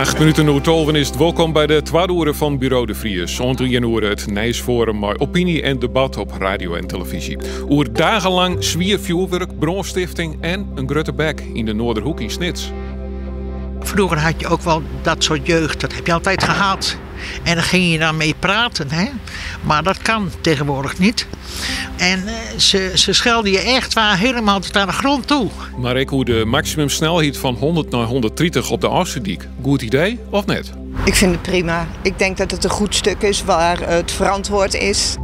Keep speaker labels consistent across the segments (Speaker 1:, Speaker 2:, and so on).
Speaker 1: 8 minuten over 12 is het. Welkom bij de tweede uur van Bureau de Vries. Om 3 uur het Nijsforum met opinie en debat op radio en televisie. Oer dagenlang zwier vuurwerk, bronstifting en een grote bek in de Noorderhoek in Snits.
Speaker 2: Vroeger had je ook wel dat soort jeugd, dat heb je altijd gehad. En dan ging je daarmee praten, hè? Maar dat kan tegenwoordig niet. En ze schelden je echt waar helemaal tot aan de grond toe.
Speaker 1: Maar ik hoe de maximumsnelheid van 100 naar 130 op de Afsluitdijk. Goed idee of net?
Speaker 3: Ik vind het prima. Ik denk dat het een goed stuk is waar het verantwoord is.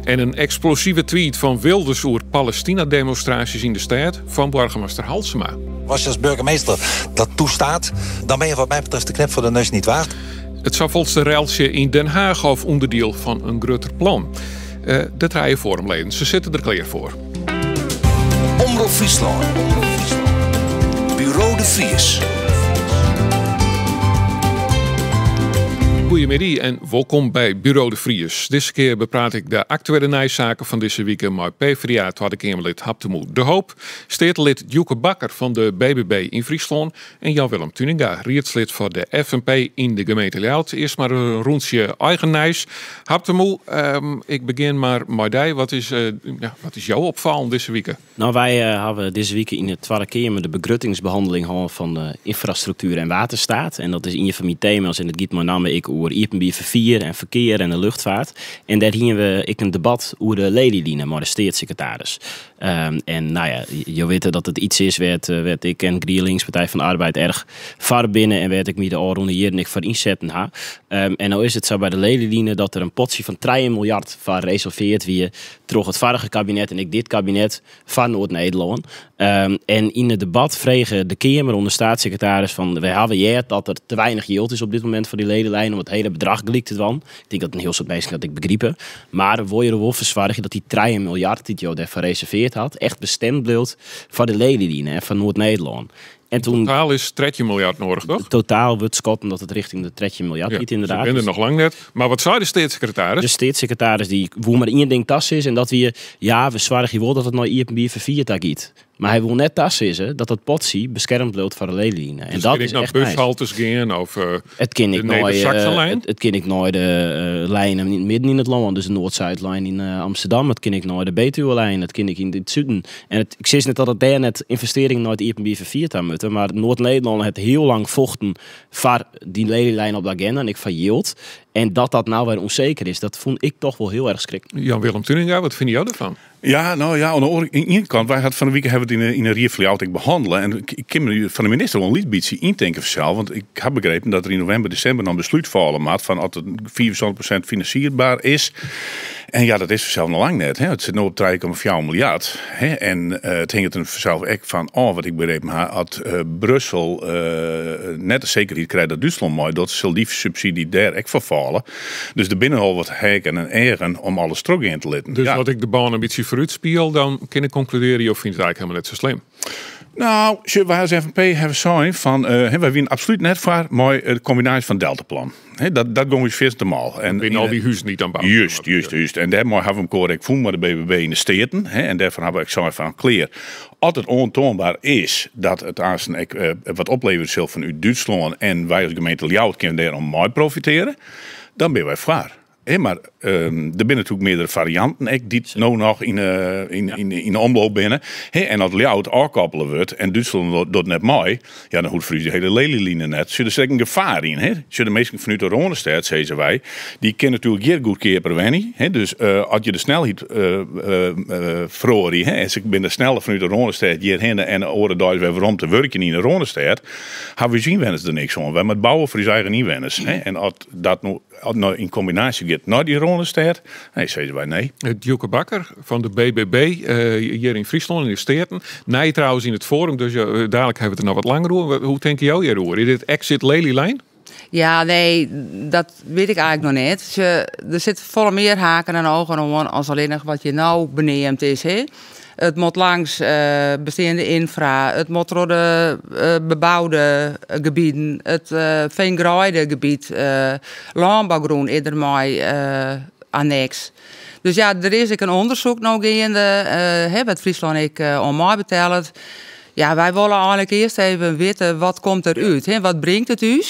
Speaker 1: En een explosieve tweet van Wilders over Palestina-demonstraties in de stad van burgemeester Halsema.
Speaker 4: Als je als burgemeester dat toestaat, dan ben je wat mij betreft de knip voor de neus niet waard.
Speaker 1: Het zou volgens de relsje in Den Haag of onderdeel van een groter plan. Dat rijden forumleden. Ze zitten er klaar voor.
Speaker 5: Omroep Friesland. Bureau de Vries.
Speaker 1: Goedemiddag en welkom bij Bureau de Vries. Deze keer bepraat ik de actuele nijzaken van deze week met PvdA Tweede Kamerlid Haptemoe de Hoop, stedelid Joeke Bakker van de BBB in Friesland en Jan-Willem Tuninga, rietslid voor de FNP in de gemeente Ljouwert. Eerst maar een rondje eigen nijs. Haptemoe, ik begin maar met jou. Wat is jouw opvallend deze week?
Speaker 6: Nou, wij hebben deze week in de Tweede Kamer de begruttingsbehandeling van de infrastructuur en waterstaat. En dat is in je familie thema's en het gaat met name ik over vervier en verkeer en de luchtvaart. En daar gingen we een debat over de ledenlijnen met de staatssecretaris. En nou ja, je weet dat het iets is werd ik en GroenLinks, Partij van de Arbeid, erg ver binnen en werd ik me de alronde jaren voor inzetten. En nou is het zo bij de ledenlijnen dat er een potje van 3 miljard van reserveerd weer terug het vorige kabinet en ik dit kabinet van Noord-Nederland. En in het debat vregen de Kamer onder staatssecretaris van wij hebben gehad dat er te weinig yield is op dit moment voor die ledenlijn om het hele bedrag gelikt te doen. Ik denk dat een heel soort mensen dat ik begrepen. Maar wil je er wel verzorgen dat die 3 miljard die je daarvoor reserveerd had echt bestemd bleef voor de ledenlijnen en van Noord-Nederland. En toen,
Speaker 1: totaal is 3 miljard nodig, toch?
Speaker 6: Totaal wordt schatten dat het richting de 3 miljard gaat inderdaad.
Speaker 1: Ik ben er nog lang net. Maar wat zei de staatssecretaris?
Speaker 6: De staatssecretaris die wil maar één ding tas is en dat we zwaar wel dat het nou IPB vervierd gaat. Maar hij wil net tas is dat het potje beschermd loopt van de ledenlijnen. En
Speaker 1: dus
Speaker 6: dat is echt
Speaker 1: bushaltes gaan of
Speaker 6: het ken ik nooit. Het ken ik nooit de lijnen midden in het land, dus de Noord-Zuidlijn in Amsterdam. Het ken ik nooit de Betuwe-lijn. Het ken ik in het zuiden. En ik zeg net dat het daar net investeringen nooit IPB vervierd aan moeten. Maar Noord-Nederland heeft heel lang vochten voor die ledenlijn op de agenda en ik van yield. En dat nou weer onzeker is, dat vond ik toch wel heel erg schrikkelijk.
Speaker 1: Jan-Willem Tuninga, wat vind jij ervan?
Speaker 7: Ja, nou ja, aan de ene kant, wij hadden van de week hebben we het in een review behandelen. En ik kan me van de minister wel een liet beetje indenken vanzelf. Want ik heb begrepen dat er in november, december dan besluit vallen maat van als het 74% financierbaar is. En ja, dat is vanzelf nog lang net. Hè. Het zit nu op 3,4 miljard. Hè. En het hing het er vanzelf echt van, wat ik begrepen heb, had Brussel net de zekerheid krijgt dat Duitsland mooi, dat zal die subsidie daar echt vervallen. Dus de binnenhal wordt heken en eren om alles terug in te letten.
Speaker 1: Dus wat ik de baan een beetje vooruit speel, dan kan ik concluderen of vind je het eigenlijk helemaal net zo slim?
Speaker 7: Nou, wij als FNP hebben zo'n van, wij winnen absoluut net voor mooi de combinatie van Deltaplan. Dat gaan we vast eenmaal. En
Speaker 1: in al die huizen niet aan bouwen.
Speaker 7: Juist. En daarmee hebben we hem correct voelen met de BBB in de steden. En daarvan hebben we zo'n van clear. Als het ontoonbaar is dat het wat oplevert zelf van u Duitsland en wij als gemeente Ljouwert kunnen daar om mooi profiteren, dan ben wij voor. Maar er zijn natuurlijk meerdere varianten die nu nog in de omloop binnen. En als Ljouwert afkoppelen wordt en Duitsland doet net mooi, ja, dan hoeft de hele ledenlijnen net. Zit er zeker een gevaar in. De meesten vanuit de Ronestad, zeggen wij, die kennen natuurlijk hier goed keer per wennie. Dus als je de snelheid verhoort, en ik ben de snelle vanuit de Ronestad hierheen en de oren daar weer rond te werken in de Ronestad, hebben we zien wennis er niks van. We hebben het bouwen voor je eigen niet wennis. En als dat nou in combinatie gaat naar die Ronestad, zeggen wij nee.
Speaker 1: Joeke Bakker van de BBB hier in Friesland in de steden. Nee, trouwens in het forum, dus dadelijk hebben we het er nog wat langer over. Hoe denk jij hierover? Is dit exit Lelylijn?
Speaker 8: Ja, nee, dat weet ik eigenlijk nog niet. Er zit volle meer haken en ogen om als alleen nog wat je nou beneemt is. Hè? Het moet langs bestaande infra, het moet door de bebouwde gebieden, het veengraaide gebied, landbouwgroen is er mooi annex. Dus ja, er is een onderzoek nog gaande, wat Friesland ik aan mij betelt. Ja, wij willen eigenlijk eerst even weten wat komt eruit. Hè? Wat brengt het u?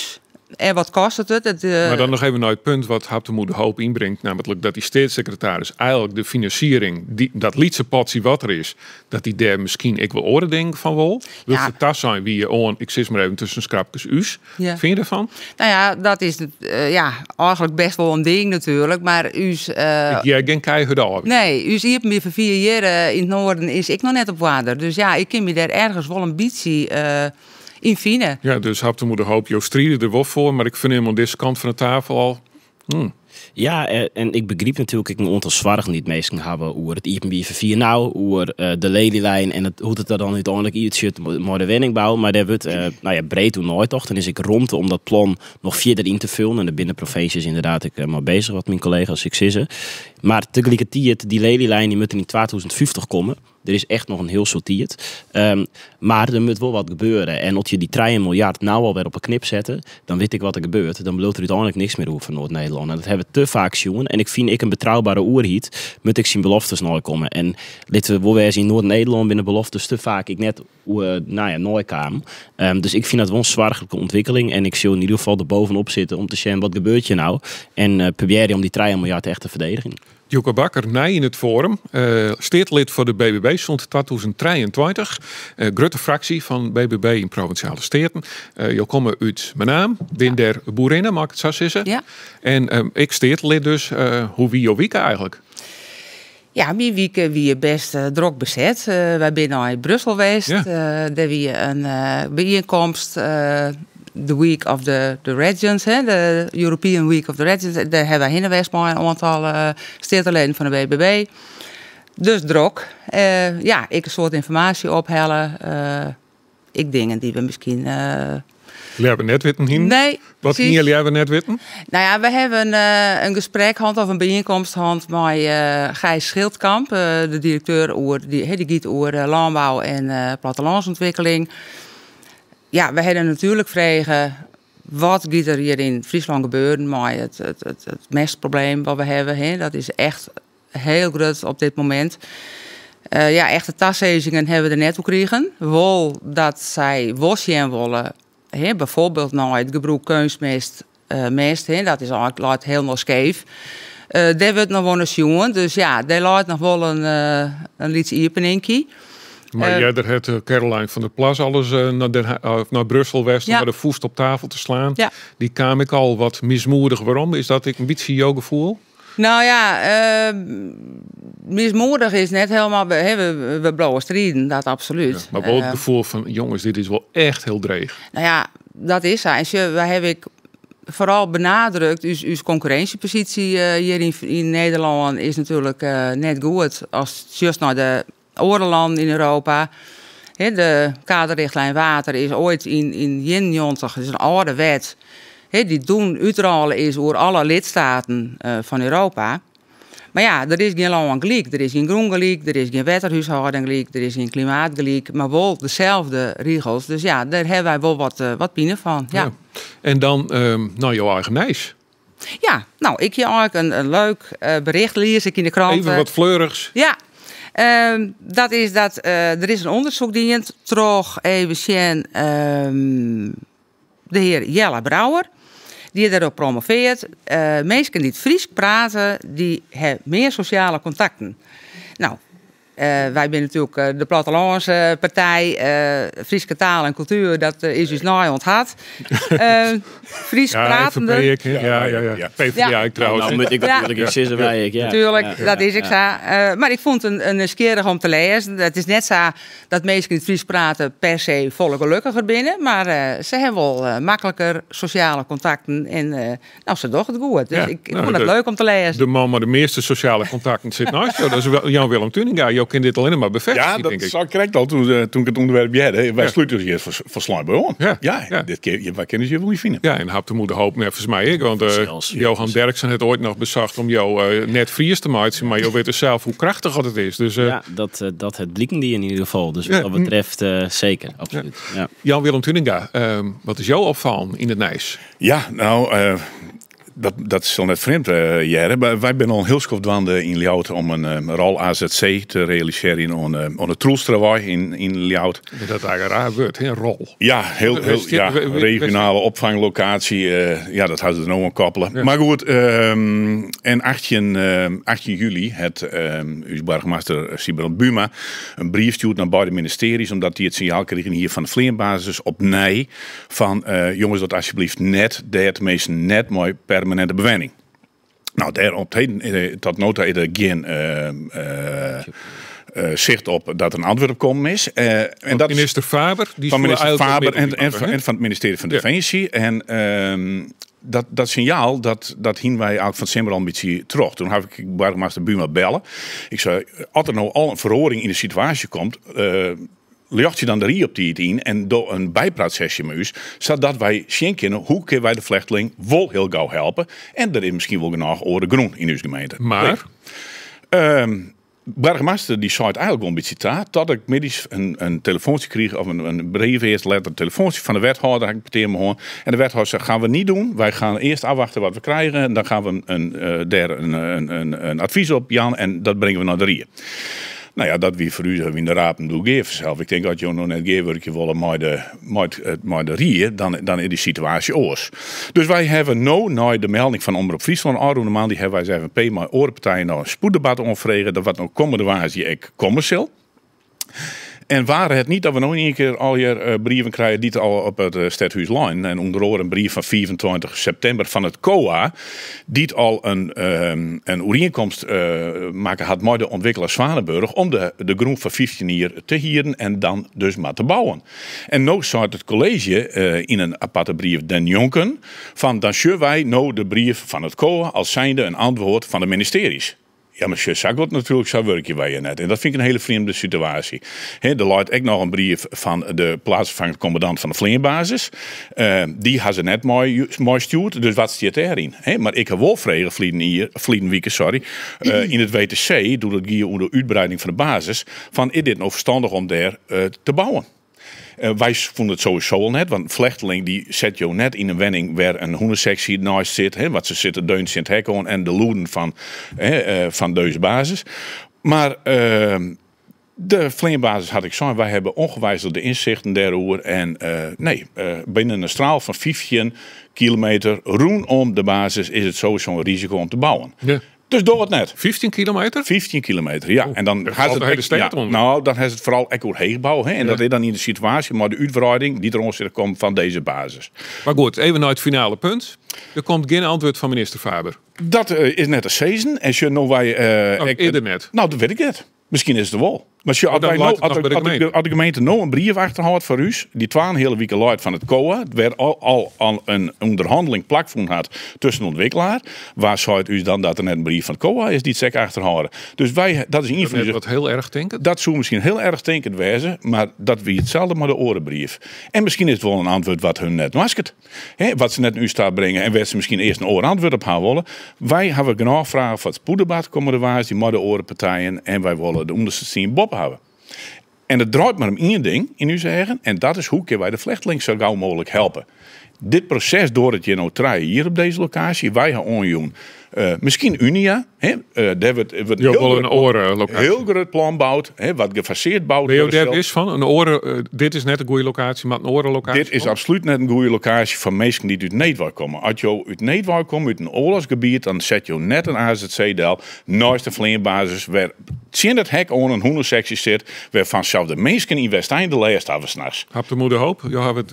Speaker 8: En wat kost het?
Speaker 1: Maar dan nog even naar het punt wat Haptemoe de Hoop inbrengt. Namelijk dat die staatssecretaris eigenlijk de financiering, dat lietse potje wat er is, dat die daar misschien ik wel oren denken van wel. Wil het tas zijn wie je on, ik zit maar even tussen scrapjes us. Ja. Vind je ervan?
Speaker 8: Nou ja, dat is eigenlijk best wel een ding natuurlijk. Maar
Speaker 1: jij geen keihard af.
Speaker 8: Nee, u ziet me voor 4 jaar in het noorden is ik nog net op water. Dus ja, ik kan me daar ergens wel een beetje in fine.
Speaker 1: Ja, dus Haptemoe de Hoop, je strijden er wel voor, maar ik vind hem aan deze kant van de tafel al.
Speaker 6: Ja, en ik begreep natuurlijk ik een aantal zwaarden die het meesten hebben over het IPB 4 nou, over de lelylijn en hoe het er dan uiteindelijk iets maar de wenningbouw. Maar daar wordt breed toen nooit toch. Dan is ik rond om dat plan nog verder in te vullen. En de binnenprovincie is inderdaad ik maar bezig wat mijn collega's ik zeggen. Maar tegelijkertijd die lelylijn die moet in 2050 komen. Er is echt nog een heel soort tijd. Maar er moet wel wat gebeuren. En als je die 3 miljard nou alweer op een knip zetten, dan weet ik wat er gebeurt. Dan bedoelt er uiteindelijk niks meer over van Noord-Nederland. En dat hebben we te vaak zien. En ik vind een betrouwbare oerhiet, moet ik zien beloftes nooit komen. En laten we wel in Noord-Nederland binnen beloftes te vaak ik net nooit kwam. Dus ik vind dat wel een zwaarlijke ontwikkeling. En ik zie in ieder geval er bovenop zitten om te zien wat gebeurt je nou. En probeer je om die 3 miljard echt te verdedigen.
Speaker 1: Joeke Bakker, nee in het forum. Steedlid voor de BBB, stond 2023. Grote fractie van BBB in Provinciale Steden. Je komt uit mijn naam, ben der boerinnen, mag ik het zo zeggen. Ja. En ik steedlid dus. Hoe wie jouw week eigenlijk?
Speaker 8: Ja, mijn week wie best druk bezet. Wij zijn naar Brussel geweest. Ja. Daar wie een bijeenkomst. The Week of the Regions, de European Week of the Regions. Daar hebben we heen geweest met een aantal stedeleden van de BBB. Dus druk. Ik een soort informatie ophellen. Ik dingen die we misschien...
Speaker 1: Jullie hebben net weten hier?
Speaker 8: Nee.
Speaker 1: Wat gingen jullie hebben net weten?
Speaker 8: Nou ja, we hebben een gesprek of een bijeenkomst met Gijs Schildkamp, de directeur die gaat over landbouw en plattelandsontwikkeling. Ja, we hadden natuurlijk vragen, wat gaat er hier in Friesland gebeuren met het mestprobleem wat we hebben. Hè? Dat is echt heel groot op dit moment. Echte tassezingen hebben we er net op gekregen. Wel dat zij wasje willen, bijvoorbeeld nou het gebruik kunstmest, dat is eigenlijk heel nog scheef. Daar wordt nog wel eens jongen, dus ja, daar laat nog wel een liedje iepeningkie.
Speaker 1: Maar jij had Caroline van der Plas alles naar Brussel West om de voest op tafel te slaan. Ja. Die kwam ik al wat mismoedig. Waarom? Is dat ik een beetje jouw gevoel?
Speaker 8: Nou ja, mismoedig is net helemaal... We blauwe strijden, dat absoluut. Ja,
Speaker 1: maar wel het gevoel van, jongens, dit is wel echt heel dreig.
Speaker 8: Nou ja, dat is zo. Wij heb ik vooral benadrukt, uw concurrentiepositie hier in Nederland is natuurlijk net goed. Als juist naar de oorlanden in Europa. De kaderrichtlijn water is ooit in 91, dat is een oude wet. Die doen uitrollen is over alle lidstaten van Europa. Maar ja, er is geen land gelijk. Er is geen groen gelijk, er is geen waterhuishouding gelijk, er is geen klimaat gelijk. Maar wel dezelfde regels. Dus ja, daar hebben wij wel wat pine van. Ja.
Speaker 1: En dan jouw eigen Nijs.
Speaker 8: Ja, nou, ik heb eigenlijk een leuk bericht lees ik in de krant.
Speaker 1: Even wat fleurigs.
Speaker 8: Ja. Dat is dat er is een onderzoek die je terug even zien, de heer Jelle Brouwer, die daarop promoveert. Mensen die het Fries praten, die hebben meer sociale contacten. Nou, wij zijn natuurlijk de plattelandspartij, Friese taal en cultuur, dat is dus nooit onthad. Fries pratende.
Speaker 1: Ja. PvdA ik trouwens.
Speaker 6: Nou moet ik natuurlijk zeggen wij ik. Ja.
Speaker 8: Tuurlijk, dat is ik zo. Maar ik vond het een skerig om te lezen. Het is net zo dat mensen die het Fries praten per se volle gelukkiger binnen. Maar ze hebben wel makkelijker sociale contacten. En ze doen het goed. Dus ik vond het leuk om te lezen.
Speaker 1: De man met de meeste sociale contacten zit naast jou. Dat is Jan Willem Tuninga. Jou kan dit alleen maar bevestigen.
Speaker 7: Ja, dat zou correct al toen ik het onderwerp had. Wij sluiten hier voor Sluitbehoorn. Dit keer, wij kennen je wel niet vinden.
Speaker 1: Ja, en Haptemoe de Hoop, volgens mij ik. Want Johan Derksen heeft ooit nog bezacht om jou net Fries te maken. Maar je weet dus zelf hoe krachtig het is. Dus,
Speaker 6: dat het blikken die in ieder geval. Dus wat dat betreft zeker, absoluut. Ja.
Speaker 1: Jan Willem Tuninga, wat is jouw opvallen in het Nijs?
Speaker 7: Ja, nou... Dat is al net vreemd, Jere. Maar wij zijn al heel schofdwande in Ljout om een rol AZC te realiseren on het Troelstrawai in Ljout.
Speaker 1: Dat is eigenlijk raar woord, een rol.
Speaker 7: Ja, heel regionale opvanglocatie. Dat hadden ze er nog een koppelen. Ja. Maar goed, en 18 juli het uw burgemeester Sibel Buma een brief stuurt naar beide ministeries, omdat die het signaal kregen hier van de Vleenbasis op Nij van jongens, dat alsjeblieft net, tenminste net mooi permanente bewenning. Nou, daar op tot nota is er geen zicht op dat er een antwoord op komen is. En dat
Speaker 1: minister Faber, die
Speaker 7: van minister Faber en van het ministerie van Defensie. En dat signaal, dat hingen wij eigenlijk van Simmer al een beetje terug. Toen heb ik burgemeester Buma bellen. Ik zei, als er nou al een verhoring in de situatie komt, ligt je dan de rie op die in en door een bijpraatsessie met u, zodat wij zien kunnen hoe kunnen wij de vluchteling wel heel gauw helpen. En er is misschien wel genoeg oren groen in uw gemeente.
Speaker 1: Maar?
Speaker 7: Burgemeester die zei het eigenlijk wel een beetje taart, dat ik middags een telefoontje kreeg, of een brief eerst letter, een telefoontje van de wethouder, ik meteen me hoor. En de wethouder zei, gaan we niet doen. Wij gaan eerst afwachten wat we krijgen. En dan gaan we een advies op Jan en dat brengen we naar de rie. Nou ja, dat wie voor u in de raad doe geven zelf. Ik denk dat je nog net geven willen maar de rie, dan is die situatie oors. Dus wij hebben nu, na de melding van Omroep Friesland, Arno Maand, die hebben wij zeggen, maar orenpartijen nou een spoeddebat onvregen, dat wat nou komende wazie ik commercieel. En waren het niet dat we nog een keer al je brieven krijgen die al op het Stadhuis Lijn. En onder andere een brief van 24 september van het COA. Die al een overeenkomst maken had met de ontwikkelaar Zwanenburg. Om de groen van 15 hier te hieren en dan dus maar te bouwen. En nu staat het college in een aparte brief den Jonken. Van dan zullen wij nou de brief van het COA als zijnde een antwoord van de ministeries. Ja, maar Sagot natuurlijk, zo werk je bij je net. En dat vind ik een hele vreemde situatie. Er luidt ook nog een brief van de plaatsvervangend commandant van de Vleenbasis. Die had ze net mooi stuurd, dus wat staat erin? Maar ik heb wel vregen vliegen weeken, in het WTC, door het gier onder de uitbreiding van de basis, van is dit nou verstandig om daar te bouwen? Wij vonden het sowieso al net, want een vlechteling die zet je net in een wenning waar een hoendensectie naast zit, wat ze zitten deuntjes in het hek en de loeden van deze basis. Maar de Vleenbasis had ik zo, wij hebben ongewijzigde inzichten daarover en binnen een straal van 15 kilometer rondom de basis is het sowieso een risico om te bouwen. Ja. Dus door het net.
Speaker 1: 15 kilometer?
Speaker 7: 15 kilometer, ja. En dan gaat het dan is het vooral heegbouw. En dat is dan in de situatie, maar de uitbreiding die er komt van deze basis.
Speaker 1: Maar goed, even naar het finale punt. Er komt geen antwoord van minister Faber.
Speaker 7: Dat is net een season. En je nou wij.
Speaker 1: Eerder net.
Speaker 7: Nou, dat weet ik net. Misschien is het er wel. Maar als de gemeente nou een brief achterhoudt voor u, die 2 hele weken luidt van het COA, waar al een onderhandeling plakvoen had tussen de ontwikkelaar, waar zou het u dan dat er net een brief van het COA is die het zeker achterhouden. Dus dat is in ieder geval.
Speaker 1: Wat heel erg denkend?
Speaker 7: Dat zou misschien heel erg denkend wezen, maar dat wie hetzelfde maar de orenbrief. En misschien is het wel een antwoord wat hun net maskert. Wat ze net nu staat brengen en waar ze misschien eerst een oorantwoord op gaan willen. Wij hebben genoeg vragen van het spoeddebat komen de waars, die maar de orenpartijen en wij willen de onderste 10 Bob hebben. En het draait maar om één ding in uw zeggen. En dat is hoe kunnen wij de vluchteling zo gauw mogelijk helpen. Dit proces door het je nou draaien hier op deze locatie. Wij gaan onjoen. Misschien Unia. Daar wordt heel groot plan bouwt. Wat gefaseerd bouwt.
Speaker 1: Is van een oren. Dit is net een goede locatie, maar een orenlocatie.
Speaker 7: Dit is absoluut net een goede locatie voor mensen die uit Nederland komen. Als je uit Nederland komt, uit een oorlogsgebied, dan zet je net een AZC-del naast de Vleenbasis, waar zien het hek aan een hoendensectie zit, waar vanzelf de mensen in West-Eind de leerst hebben s'nachts.
Speaker 1: Heb de moeder hoop?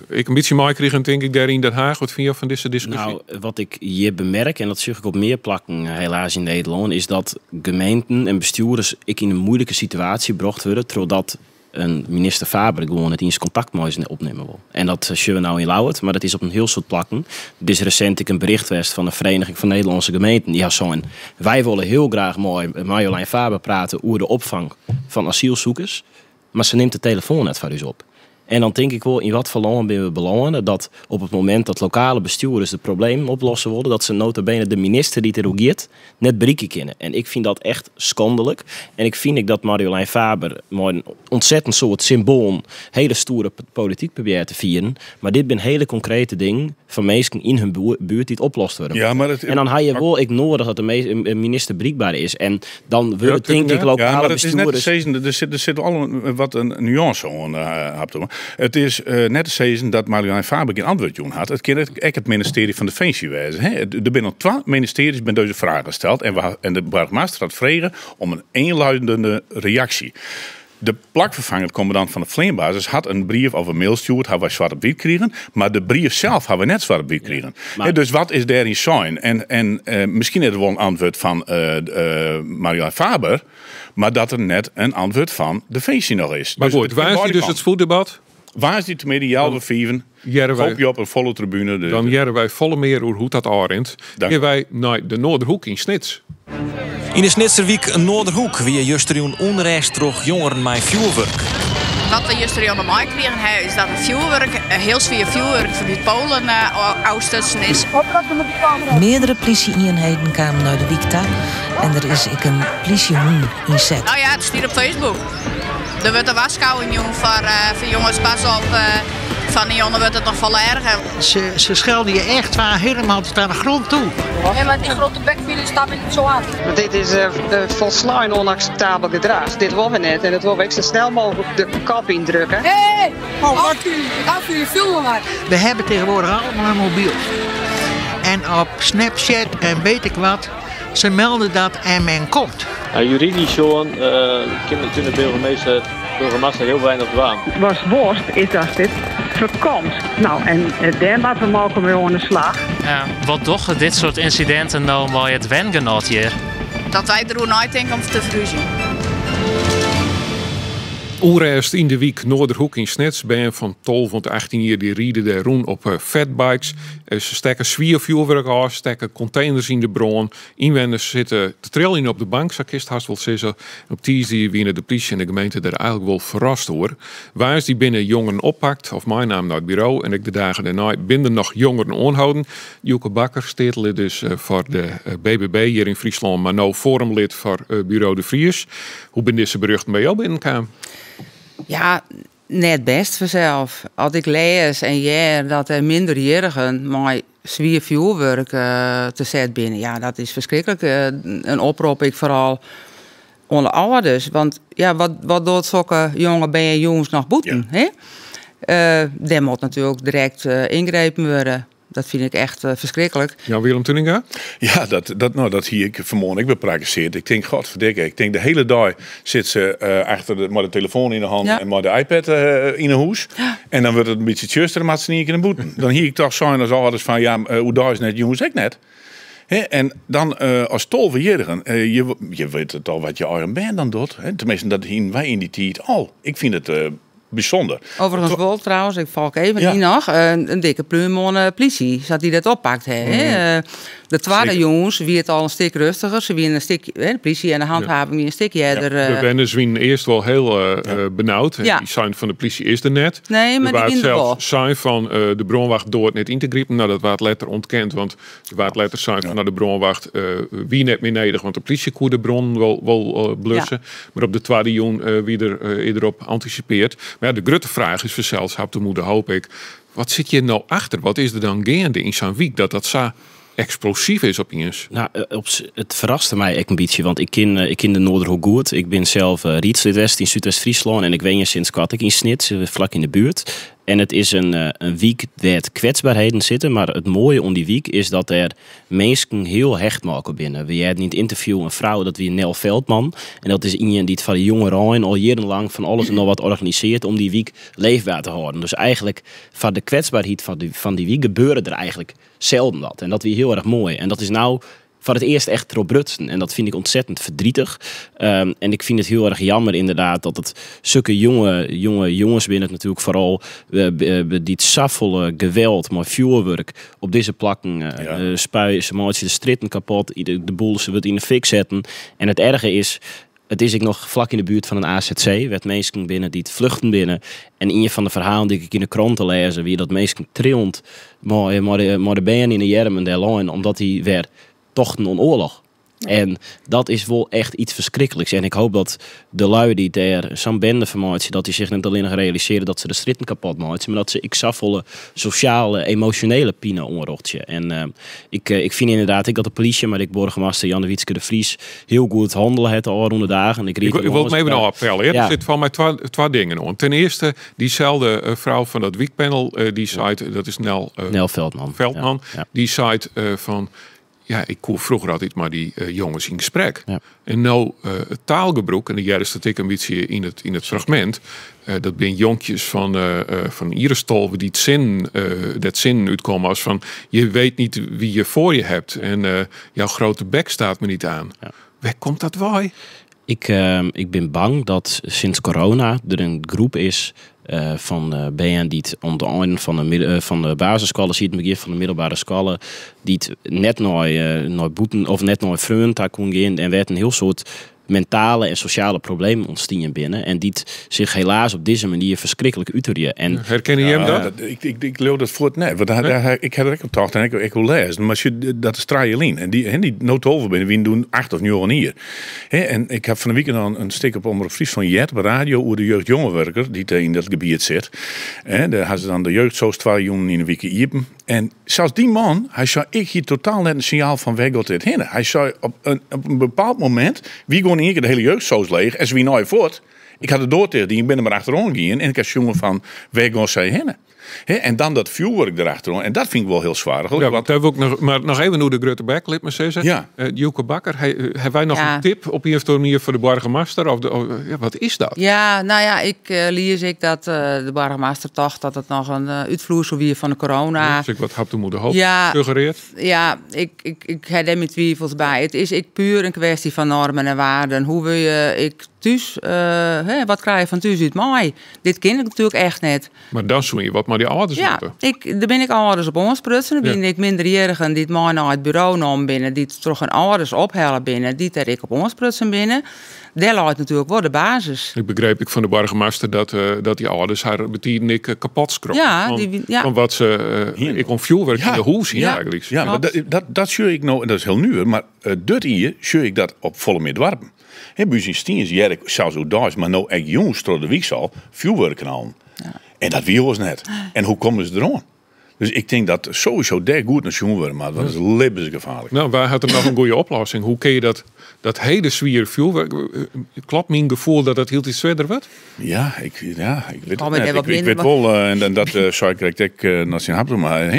Speaker 1: Ik een beetje mooi kreeg en denk ik daar in Den Haag. Wat vind je van deze discussie?
Speaker 6: Nou, wat ik hier bemerk, en dat zie ik op meer plakken helaas in Nederland, is dat gemeenten en bestuurders in een moeilijke situatie gebracht worden, totdat een minister Faber gewoon het eens contact met ze opnemen wil. En dat zullen we nou in Lauwert, maar dat is op een heel soort plakken. Er is recent een bericht geweest van de Vereniging van Nederlandse Gemeenten. Die had zo'n, wij willen heel graag mooi met Marjolein Faber praten over de opvang van asielzoekers, maar ze neemt de telefoon net van u op. En dan denk ik wel, in wat voor land ben we belangen dat op het moment dat lokale bestuurders de problemen oplossen worden, dat ze nota bene de minister die het regeert net bereiken kunnen. En ik vind dat echt schandelijk. En ik vind dat Marjolein Faber maar een ontzettend soort symbool, hele stoere politiek probeert te vieren. Maar dit zijn hele concrete dingen van mensen in hun buurt die het oplost worden.
Speaker 7: Ja, maar
Speaker 6: en dan had je wel ik nodig dat de minister bereikbaar is. En dan wil het denk ik lokale bestuurders.
Speaker 7: Er zit al wat een nuance aan. Het is net te zeggen dat Marjolein Faber geen antwoord had. Het kan ook het ministerie van Defensie wezen. Er zijn al 2 ministeries bij deze vragen gesteld. En de burgemeester had vragen om een eenluidende reactie. De plakvervanger, commandant van de Vleenbasis, had een brief of een mail stuurd, hebben wij zwart op wit kregen. Maar de brief zelf hebben we net zwart op wit kregen. Ja, dus wat is daarin zijn? En misschien is er wel een antwoord van Marjolein Faber, maar dat er net een antwoord van Defensie nog is.
Speaker 1: Maar dus goed, waar is die dus het spoeddebat?
Speaker 7: Waar is die te midden? Jalwe 5. Hoop je op een volle tribune. Dus
Speaker 1: dan jaren wij volle meer hoe dat aanrent. Gaan wij naar de Noorderhoek in Snits.
Speaker 5: In de Snitserwiek Noorderhoek wie juster een onrest door jongeren met vuurwerk.
Speaker 9: Wat we juster aan de markt kregen is dat het vuurwerk, heel veel vuurwerk vanuit Polen uitstussen is.
Speaker 10: Meerdere politieeenheden kwamen naar de Wiekta en er is ook een politiehond inzet.
Speaker 9: Nou ja, het staat op Facebook. Er wordt een waarschuwing voor jongens, pas op. Van die jongen wordt het nog veel erger.
Speaker 2: Ze schelden je echt waar helemaal tot aan de grond toe.
Speaker 11: En met die grote bekvielen staan we niet zo aan.
Speaker 12: Maar dit is volslagen onacceptabel gedrag. Dit willen we net en dat willen we ook zo snel mogelijk de kop indrukken.
Speaker 11: Hé! Af jullie filmen maar.
Speaker 2: We hebben tegenwoordig allemaal een mobiel. En op Snapchat en weet ik wat, ze melden dat en men komt.
Speaker 13: Juridisch Johan, kunnen burgemeester heel weinig doen.
Speaker 12: Wat worst is dat dit voorkomt. Nou, en daar laten we mogen weer aan de slag.
Speaker 14: Wat toch dit soort incidenten nou maar het wengenot hier?
Speaker 9: Dat wij er nooit denken om te verhuizen.
Speaker 1: Oerest in de week Noorderhoek in Snits. Ben van 12 van de 18 jaar die rieden daar rond op fatbikes. Ze stekken zwiervuurwerk af, stekken containers in de bron. Inwoners zitten te trillen op de bank, zo kist haast wel zeggen. Op die winnen de politie en de gemeente daar eigenlijk wel verrast hoor. Waar is die binnen jongeren oppakt, of mijn naam naar het bureau. En ik de dagen daarna binnen nog jongeren aanhouden. Joeke Bakker, stedelid dus voor de BBB hier in Friesland, maar nou forumlid voor bureau De Vries. Hoe ben deze berichten bij jou binnenkwam?
Speaker 8: Ja, net best vanzelf. Als ik lees en dat er minderjarigen maar zwier vuurwerk te zetten binnen. Ja, dat is verschrikkelijk. Een oproep ik vooral onder ouders. Want ja, wat doet zulke jonge jongens nog boeten? Ja. Daar moet natuurlijk direct ingrepen worden. Dat vind ik echt verschrikkelijk.
Speaker 1: Jan Willem Tuninga?
Speaker 7: Ja, dat zie ik vanmorgen. Ik ben praktiseerd. Ik denk, godverdikke. Ik denk de hele dag zit ze achter met de telefoon in de hand en met de iPad in een hoes. Ja. En dan wordt het een beetje tjuster en maakt ze niet in de boeten. Dan hier ik toch zijn als ouders van, ja, hoe daar is net, jongens, ik net. En dan als tolverjerigen, je weet het al wat je eigen band dan doet. Tenminste, dat zien wij in die tijd al. Ik vind het bijzonder.
Speaker 8: Overigens wel trouwens, ik val even niet nog, een dikke pluim aan politie, zat die dat oppakt. De tweede jongens, wie het al een stuk rustiger, ze wie een stuk, de politie en de handhaving wie een stukje eerder.
Speaker 1: De wenners wien eerst wel heel benauwd. Die zijn van de politie is er net.
Speaker 8: Nee, maar
Speaker 1: die
Speaker 8: in de bal.
Speaker 1: Zijn van de bronwacht door het net in te griepen. Nou, dat werd letter ontkend, want de werd letter zijn van de bronwacht wie net meer nodig, want de politie kon de bron wel blussen. Ja. Maar op de tweede jongen wie er eerder op anticipeert. Maar ja, de grote vraag is voor zelfs te moeten, hoop ik. Wat zit je nou achter? Wat is er dan gaande in zo'n week dat zo explosief is opeens?
Speaker 6: Nou, het verraste mij echt een beetje, want ik ken de Noorderhoek goed. Ik ben zelf rietslid in Zuidwest-Friesland en ik woon hier sinds kwart in Snits, vlak in de buurt. En het is een week waar kwetsbaarheden zitten, maar het mooie om die week is dat er mensen heel hecht maken binnen. We hadden in het interview een vrouw, dat wie Nel Veldman. En dat is iemand die het van de jonge Rijn al jarenlang van alles en nog wat organiseert om die week leefbaar te houden. Dus eigenlijk van de kwetsbaarheid van die week gebeuren er eigenlijk zelden wat. En dat weer heel erg mooi. En dat is nou voor het eerst echt erop rutsen. En dat vind ik ontzettend verdrietig. En ik vind het heel erg jammer inderdaad dat het zulke jonge jongens binnen het natuurlijk vooral die safvolle geweld, maar vuurwerk op deze plakken spuien, ze maken de stritten kapot, de boel ze wordt in de fik zetten. En het erge is, het is ik nog vlak in de buurt van een AZC. Werd mensen binnen die het vluchten binnen. En een van de verhalen die ik in de kranten lezen, wie dat mensen trillend maar de benen in de jermen der lijn, omdat hij werd tochten om oorlog. En dat is wel echt iets verschrikkelijks. En ik hoop dat de lui die daar zo'n bende van maken, dat die zich niet alleen nog realiseren dat ze de stritten kapot maken, maar dat ze volle sociale, emotionele pine onrochtje. En ik vind inderdaad dat de politie, maar ik burgemeester Jan de Wietske de Vries heel goed handelen het al rond de dagen. Ik
Speaker 1: wil het even nog appellen. Er zit van mij twee dingen aan. Ten eerste, diezelfde vrouw van dat weekpanel, die zei, dat is Nel
Speaker 6: Veldman.
Speaker 1: Ja. Die zei van... Ja, ik koer vroeger altijd maar die jongens in gesprek. Ja. En nou, het taalgebruik, en de jaren dat ik een beetje in het fragment, dat ben jonkjes van Irestol die dat zin uitkomen als van, je weet niet wie je voor je hebt en jouw grote bek staat me niet aan. Ja. Waar komt dat wij?
Speaker 6: Ik ben bang dat sinds corona er een groep is van BN die het om de einde van de basisscholen ziet, het begin van de middelbare scholen, die het net naar boeten of net naar vreund daar kon gaan en werd een heel soort mentale en sociale problemen ontstaan binnen en die zich helaas op deze manier verschrikkelijk uiterje.
Speaker 1: Herken je hem dat?
Speaker 7: Ik leer dat voor het net. Want ik heb er ook gedacht en ik wil lezen. Maar dat is Trajelien. En die noodhoven binnen, wie doen 8 of 9 hier. En ik heb van de weekend een stuk op Omroep Fries van Jet, bij radio, over de jeugdjongewerker die in dat gebied zit. Daar hebben ze dan de jeugd zoals 2 jongen in een week iepen. En zelfs die man, hij zei, ik hier totaal net een signaal van waar gaat dit heen. Hij zei op een bepaald moment, wie gewoon één keer de hele jeugdsoos leeg en ze wie nooit voort. Ik had het door tegen die, ik ben er maar achterom gegaan en ik heb jongen van waar gaan zij heen. En dan dat vuurwerk erachterom. En dat vind ik wel heel zwaar.
Speaker 1: Ja, want hebben we ook nog even hoe de grote bek, maar zeggen.
Speaker 7: Ja.
Speaker 1: Joeke Bakker, hebben wij nog een tip op een of andere manier voor de burgemeester? Wat is dat?
Speaker 8: Ja, nou ja, ik lees dat de burgemeester toch dat het nog een uitvloeisel weer van de corona.
Speaker 1: Dus ik wat hap de moeder hoop
Speaker 8: suggereert. Ja, ik heb daar mijn twijfels bij. Het is puur een kwestie van normen en waarden. Hoe wil je thuis, wat krijg je van thuis uit mij? Dit ken ik natuurlijk echt niet.
Speaker 1: Maar dan zoen je wat maar die ouders
Speaker 8: moeten. Daar ben ik ouders op ons prutsen. Dan ben ik minderjarigen die mij naar het bureau nam binnen, die toch een ouders ophellen binnen, die ter ik op ons prutsen binnen. Daar laat natuurlijk wel de basis.
Speaker 1: Ik begreep van de burgemeester dat die ouders haar betieden ik kapot schrok.
Speaker 8: Ja,
Speaker 1: van wat ze ik om vuurwerk in de hoes hier eigenlijk.
Speaker 7: Ja, maar dat zie ik nou, en dat is heel nieuw, maar dit hier zie ik dat op volle Midwarpen. Bij Stiens, Jerk, zelfs ook daar, maar nou echt jongens door de week al vuurwerk halen. Ja. En dat wie was net. En hoe komen ze erom? Dus ik denk dat sowieso daar goed naar jongen worden, maar dat is levensgevaarlijk.
Speaker 1: Nou, wij hadden nog een goede oplossing. Hoe kun je dat hele zwier vuurwerk? Klopt mijn gevoel dat het heel iets verder wordt?
Speaker 7: Ja, ik weet het net. Ik weet wel, en dat zou ik nationaal maar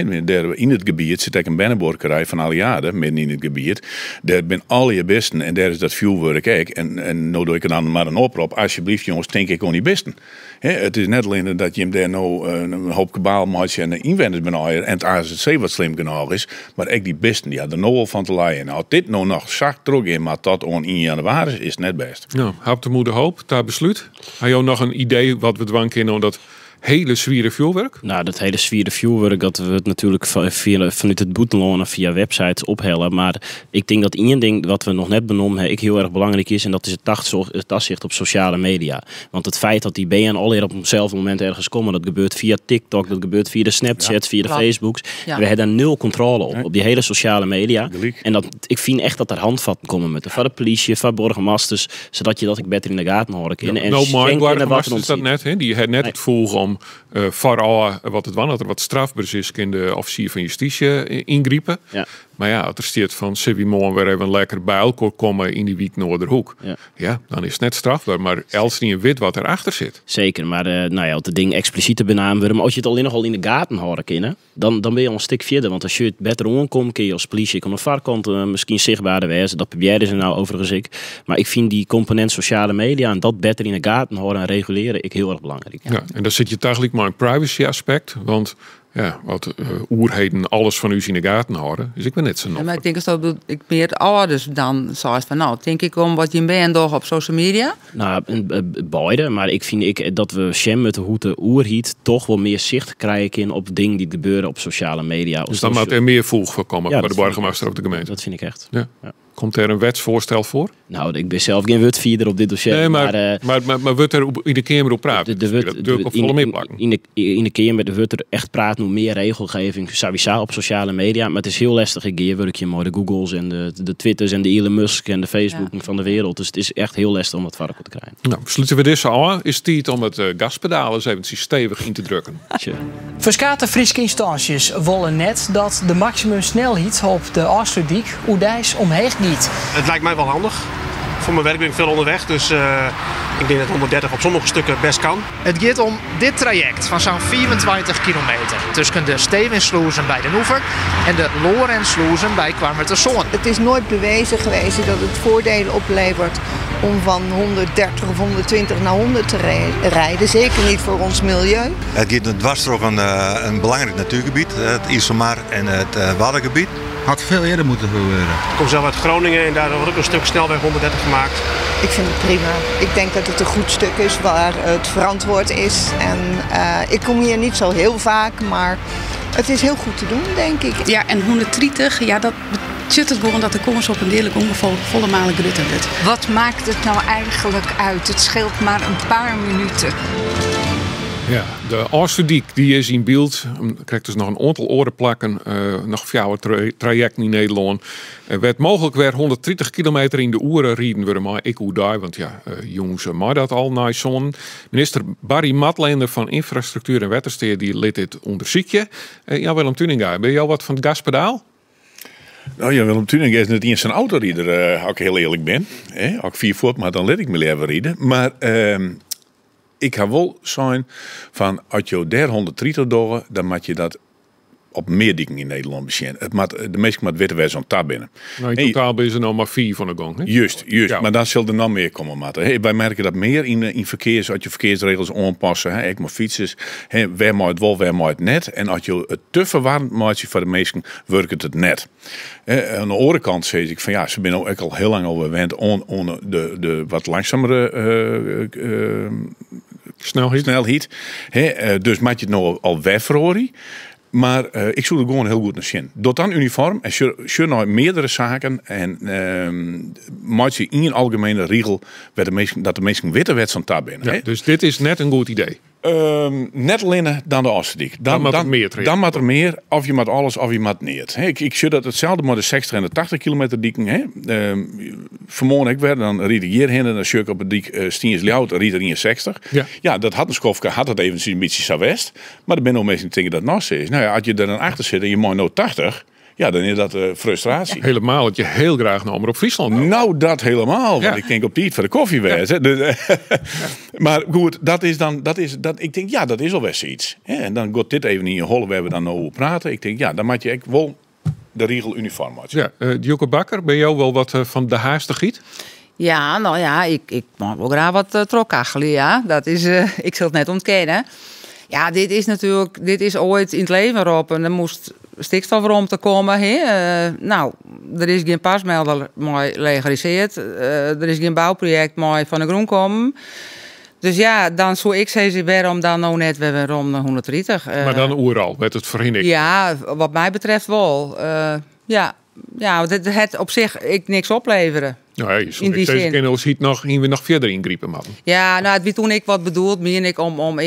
Speaker 7: in het gebied zit ik een bennenborkerij van Aliade, midden in het gebied. Daar ben al je besten en daar is dat vuurwerk ook. En nou doe ik er dan maar een oproep. Alsjeblieft jongens, denk ik ook niet besten. Het is net alleen dat je hem daar nou een hoop kabaal maakt en inwenders benauwen en het AZC wat slim genoeg is. Maar ik die besten, die hadden er nou al van te leiden. Nou, dit nou nog zacht terug in, maar tot on 1 januari is net best.
Speaker 1: Nou, heb de moeder hoop, daar besluit. Heb je nog een idee wat we dwang kunnen om dat hele zwieren vuurwerk?
Speaker 6: Nou, dat hele zwieren vuurwerk, dat we het natuurlijk vanuit het boetenlonen via websites ophellen. Maar ik denk dat één ding wat we nog net benoemen, ik heel erg belangrijk is, en dat is het afzicht op sociale media. Want het feit dat die BN alweer op eenzelfde moment ergens komen, dat gebeurt via TikTok, dat gebeurt via de Snapchat, via de Facebooks. Ja. We hebben daar 0 controle op die hele sociale media. En ik vind echt dat er handvatten komen met van de politie, van burgemeesters, zodat je dat ik beter in de gaten houden kan. En
Speaker 1: nou, burgemeesters dat net, hè? Die had net het volgen om vooral wat het was, dat er wat strafbaar is, kan de officier van justitie ingrijpen. Ja. Maar ja, het er staat van Sivimon weer even lekker bij elkaar komen in die week Noorderhoek. Ja, dan is het net strafbaar, maar els niet weet wat erachter zit.
Speaker 6: Zeker, maar als de ding expliciet te benamen worden, maar als je het alleen nogal in de gaten houden kan, dan ben je al een stuk verder. Want als je het beter omkomt, kun je als politie aan de voorkant misschien zichtbaarder wezen. Dat proberen ze nou overigens ik. Maar ik vind die component sociale media en dat beter in de gaten houden en reguleren ik heel erg belangrijk.
Speaker 1: Ja, en dan zit je eigenlijk maar een privacy aspect, want Ja, wat oerheden alles van u in de gaten houden. Dus ik ben net zo nog.
Speaker 8: Maar ik denk dat ik meer ouders dan zoals van nou, denk ik om wat je bent toch op social media?
Speaker 6: Nou, beide. Maar ik vind dat we Shem met de hoete oerhiet toch wel meer zicht krijgen op dingen die gebeuren op sociale media.
Speaker 1: Dus dan moet er meer volg voor komen bij de burgemeester op de gemeente.
Speaker 6: Dat vind ik echt.
Speaker 1: Ja. Ja. Komt er een wetsvoorstel voor?
Speaker 6: Nou, ik ben zelf geen wetvier op dit dossier.
Speaker 1: Nee, maar wordt er in de Kamer op praten? In
Speaker 6: de Kamer wordt er echt praten over meer regelgeving, sowieso op sociale media. Maar het is heel lastig. Ik werk je maar de Googles en de Twitters en de Elon Musk en de Facebook van de wereld. Dus het is echt heel lastig om dat varken te krijgen.
Speaker 1: Nou, sluiten we dit zo aan. Is het tijd om het gaspedaal eens even stevig in te drukken?
Speaker 15: Verschillende Friese instanties willen net dat de maximumsnelheid op de Oosterdijk Oedijs omheen gaat.
Speaker 16: Het lijkt mij wel handig. Voor mijn werk ben ik veel onderweg, dus ik denk dat 130 op sommige stukken best kan.
Speaker 17: Het gaat om dit traject van zo'n 24 kilometer tussen de Stevensluizen bij de Oever en de Lorenzluizen bij Kwarmertersoorn.
Speaker 3: Het is nooit bewezen geweest dat het voordelen oplevert om van 130 of 120 naar 100 te rijden. Zeker niet voor ons milieu.
Speaker 4: Het gaat dwars door een belangrijk natuurgebied, het IJsselmeer en het Waddengebied. Had veel eerder moeten gebeuren.
Speaker 16: Ik kom zelf uit Groningen en daar wordt ook een stuk snelweg 130 gemaakt.
Speaker 3: Ik vind het prima. Ik denk dat het een goed stuk is waar het verantwoord is. En ik kom hier niet zo heel vaak, maar het is heel goed te doen, denk ik.
Speaker 18: Ja, en 130, ja, dat betekent het gewoon dat de komers op een dierlijk ongeval volle malen grutten wordt.
Speaker 19: Wat maakt het nou eigenlijk uit? Het scheelt maar een paar minuten.
Speaker 1: Ja, de Oosterdijk die is in beeld. Krijgt dus nog een aantal oren plakken. Nog 4 trajecten in Nederland. Werd mogelijk weer 130 kilometer in de uren rijden we maar ik hoe daar. Want ja, jongens, maar dat al naar zon. Minister Barry Matleender van Infrastructuur en Wettersteer die liet dit onderzoekje. Ja, Willem Tuninga, ben je al wat van het gaspedaal?
Speaker 7: Nou ja, Willem Tuninga is net eens een autorieder, als ik heel eerlijk ben. Als ik 4 voet, maar dan let ik me liever rijden. Maar ik ga wel zijn van als je daar 130 door, dan moet je dat op meer dikken in Nederland bezien. De meeste moet weten waar zo'n tab binnen.
Speaker 1: Nou, in totaal ben je nog maar 4 van de gang. Hè?
Speaker 7: Juist. Ja. Maar dan zal er nog meer komen. Matten. Wij merken dat meer in verkeers, als je verkeersregels aanpassen. Ik maar fietsers, waar moet het wel, waar moet het net. En als je het te verwarrend maakt voor de meesten, werkt het net. Aan de andere kant zeg ik van ja, ze zijn ook al heel lang al gewend on de wat langzamere snelheid. Dus maak je het nou al wegverhoren. Maar ik zou er gewoon heel goed naar zien. Doe dan uniform en je nou meerdere zaken en maak je in een algemene regel dat de mensen weten wat zo'n tab binnen.
Speaker 1: Ja, dus dit is net een goed idee.
Speaker 7: Net alleen dan de Oosterdijk. Dan moet er meer, of je moet alles, of je moet niet. Ik zie dat hetzelfde met de 60 en de 80 kilometer dieken. Vanmorgen ik werd, dan ried ik hierheen en dan zie ik op het dik Stienslihout, ried er 61. Ja, dat had een skofke, had het even een beetje zo west. Maar er zijn ook mensen die denken dat het nog is. Nou ja, als je er dan achter zit en je moet nou 80... Ja, dan is dat frustratie.
Speaker 1: Ja. Helemaal dat je heel graag naar Omroep Friesland.
Speaker 7: Nou, dat helemaal. Want ik denk op die voor de koffie wees. Ja. Dus, maar goed, ik denk, ja, dat is al best iets. En dan gaat dit even in je holle, waar we dan over praten. Ik denk, ja, dan moet je echt wel de regel uniform maken.
Speaker 1: Ja, Joke Bakker, ben jij wel wat van de haastigheid?
Speaker 8: Ja, nou ja, ik mag wel graag wat trokachelen, ja. Dat is, ik zal het net ontkennen. Ja, dit is ooit in het leven erop en er moest stikstofruimte komen. Nou, er is geen pasmelder mooi legaliseerd. Er is geen bouwproject mooi van de grond komen. Dus ja, dan zou ik zeggen, waarom dan nou net weer om de 130?
Speaker 1: Maar dan overal, werd het verhinderd?
Speaker 8: Ja, wat mij betreft wel. Ja, het op zich ik niks opleveren.
Speaker 1: Nou, in die zin. We nog verder ingrijpen, man.
Speaker 8: Ja, nou, wie toen ik wat bedoeld, meen ik om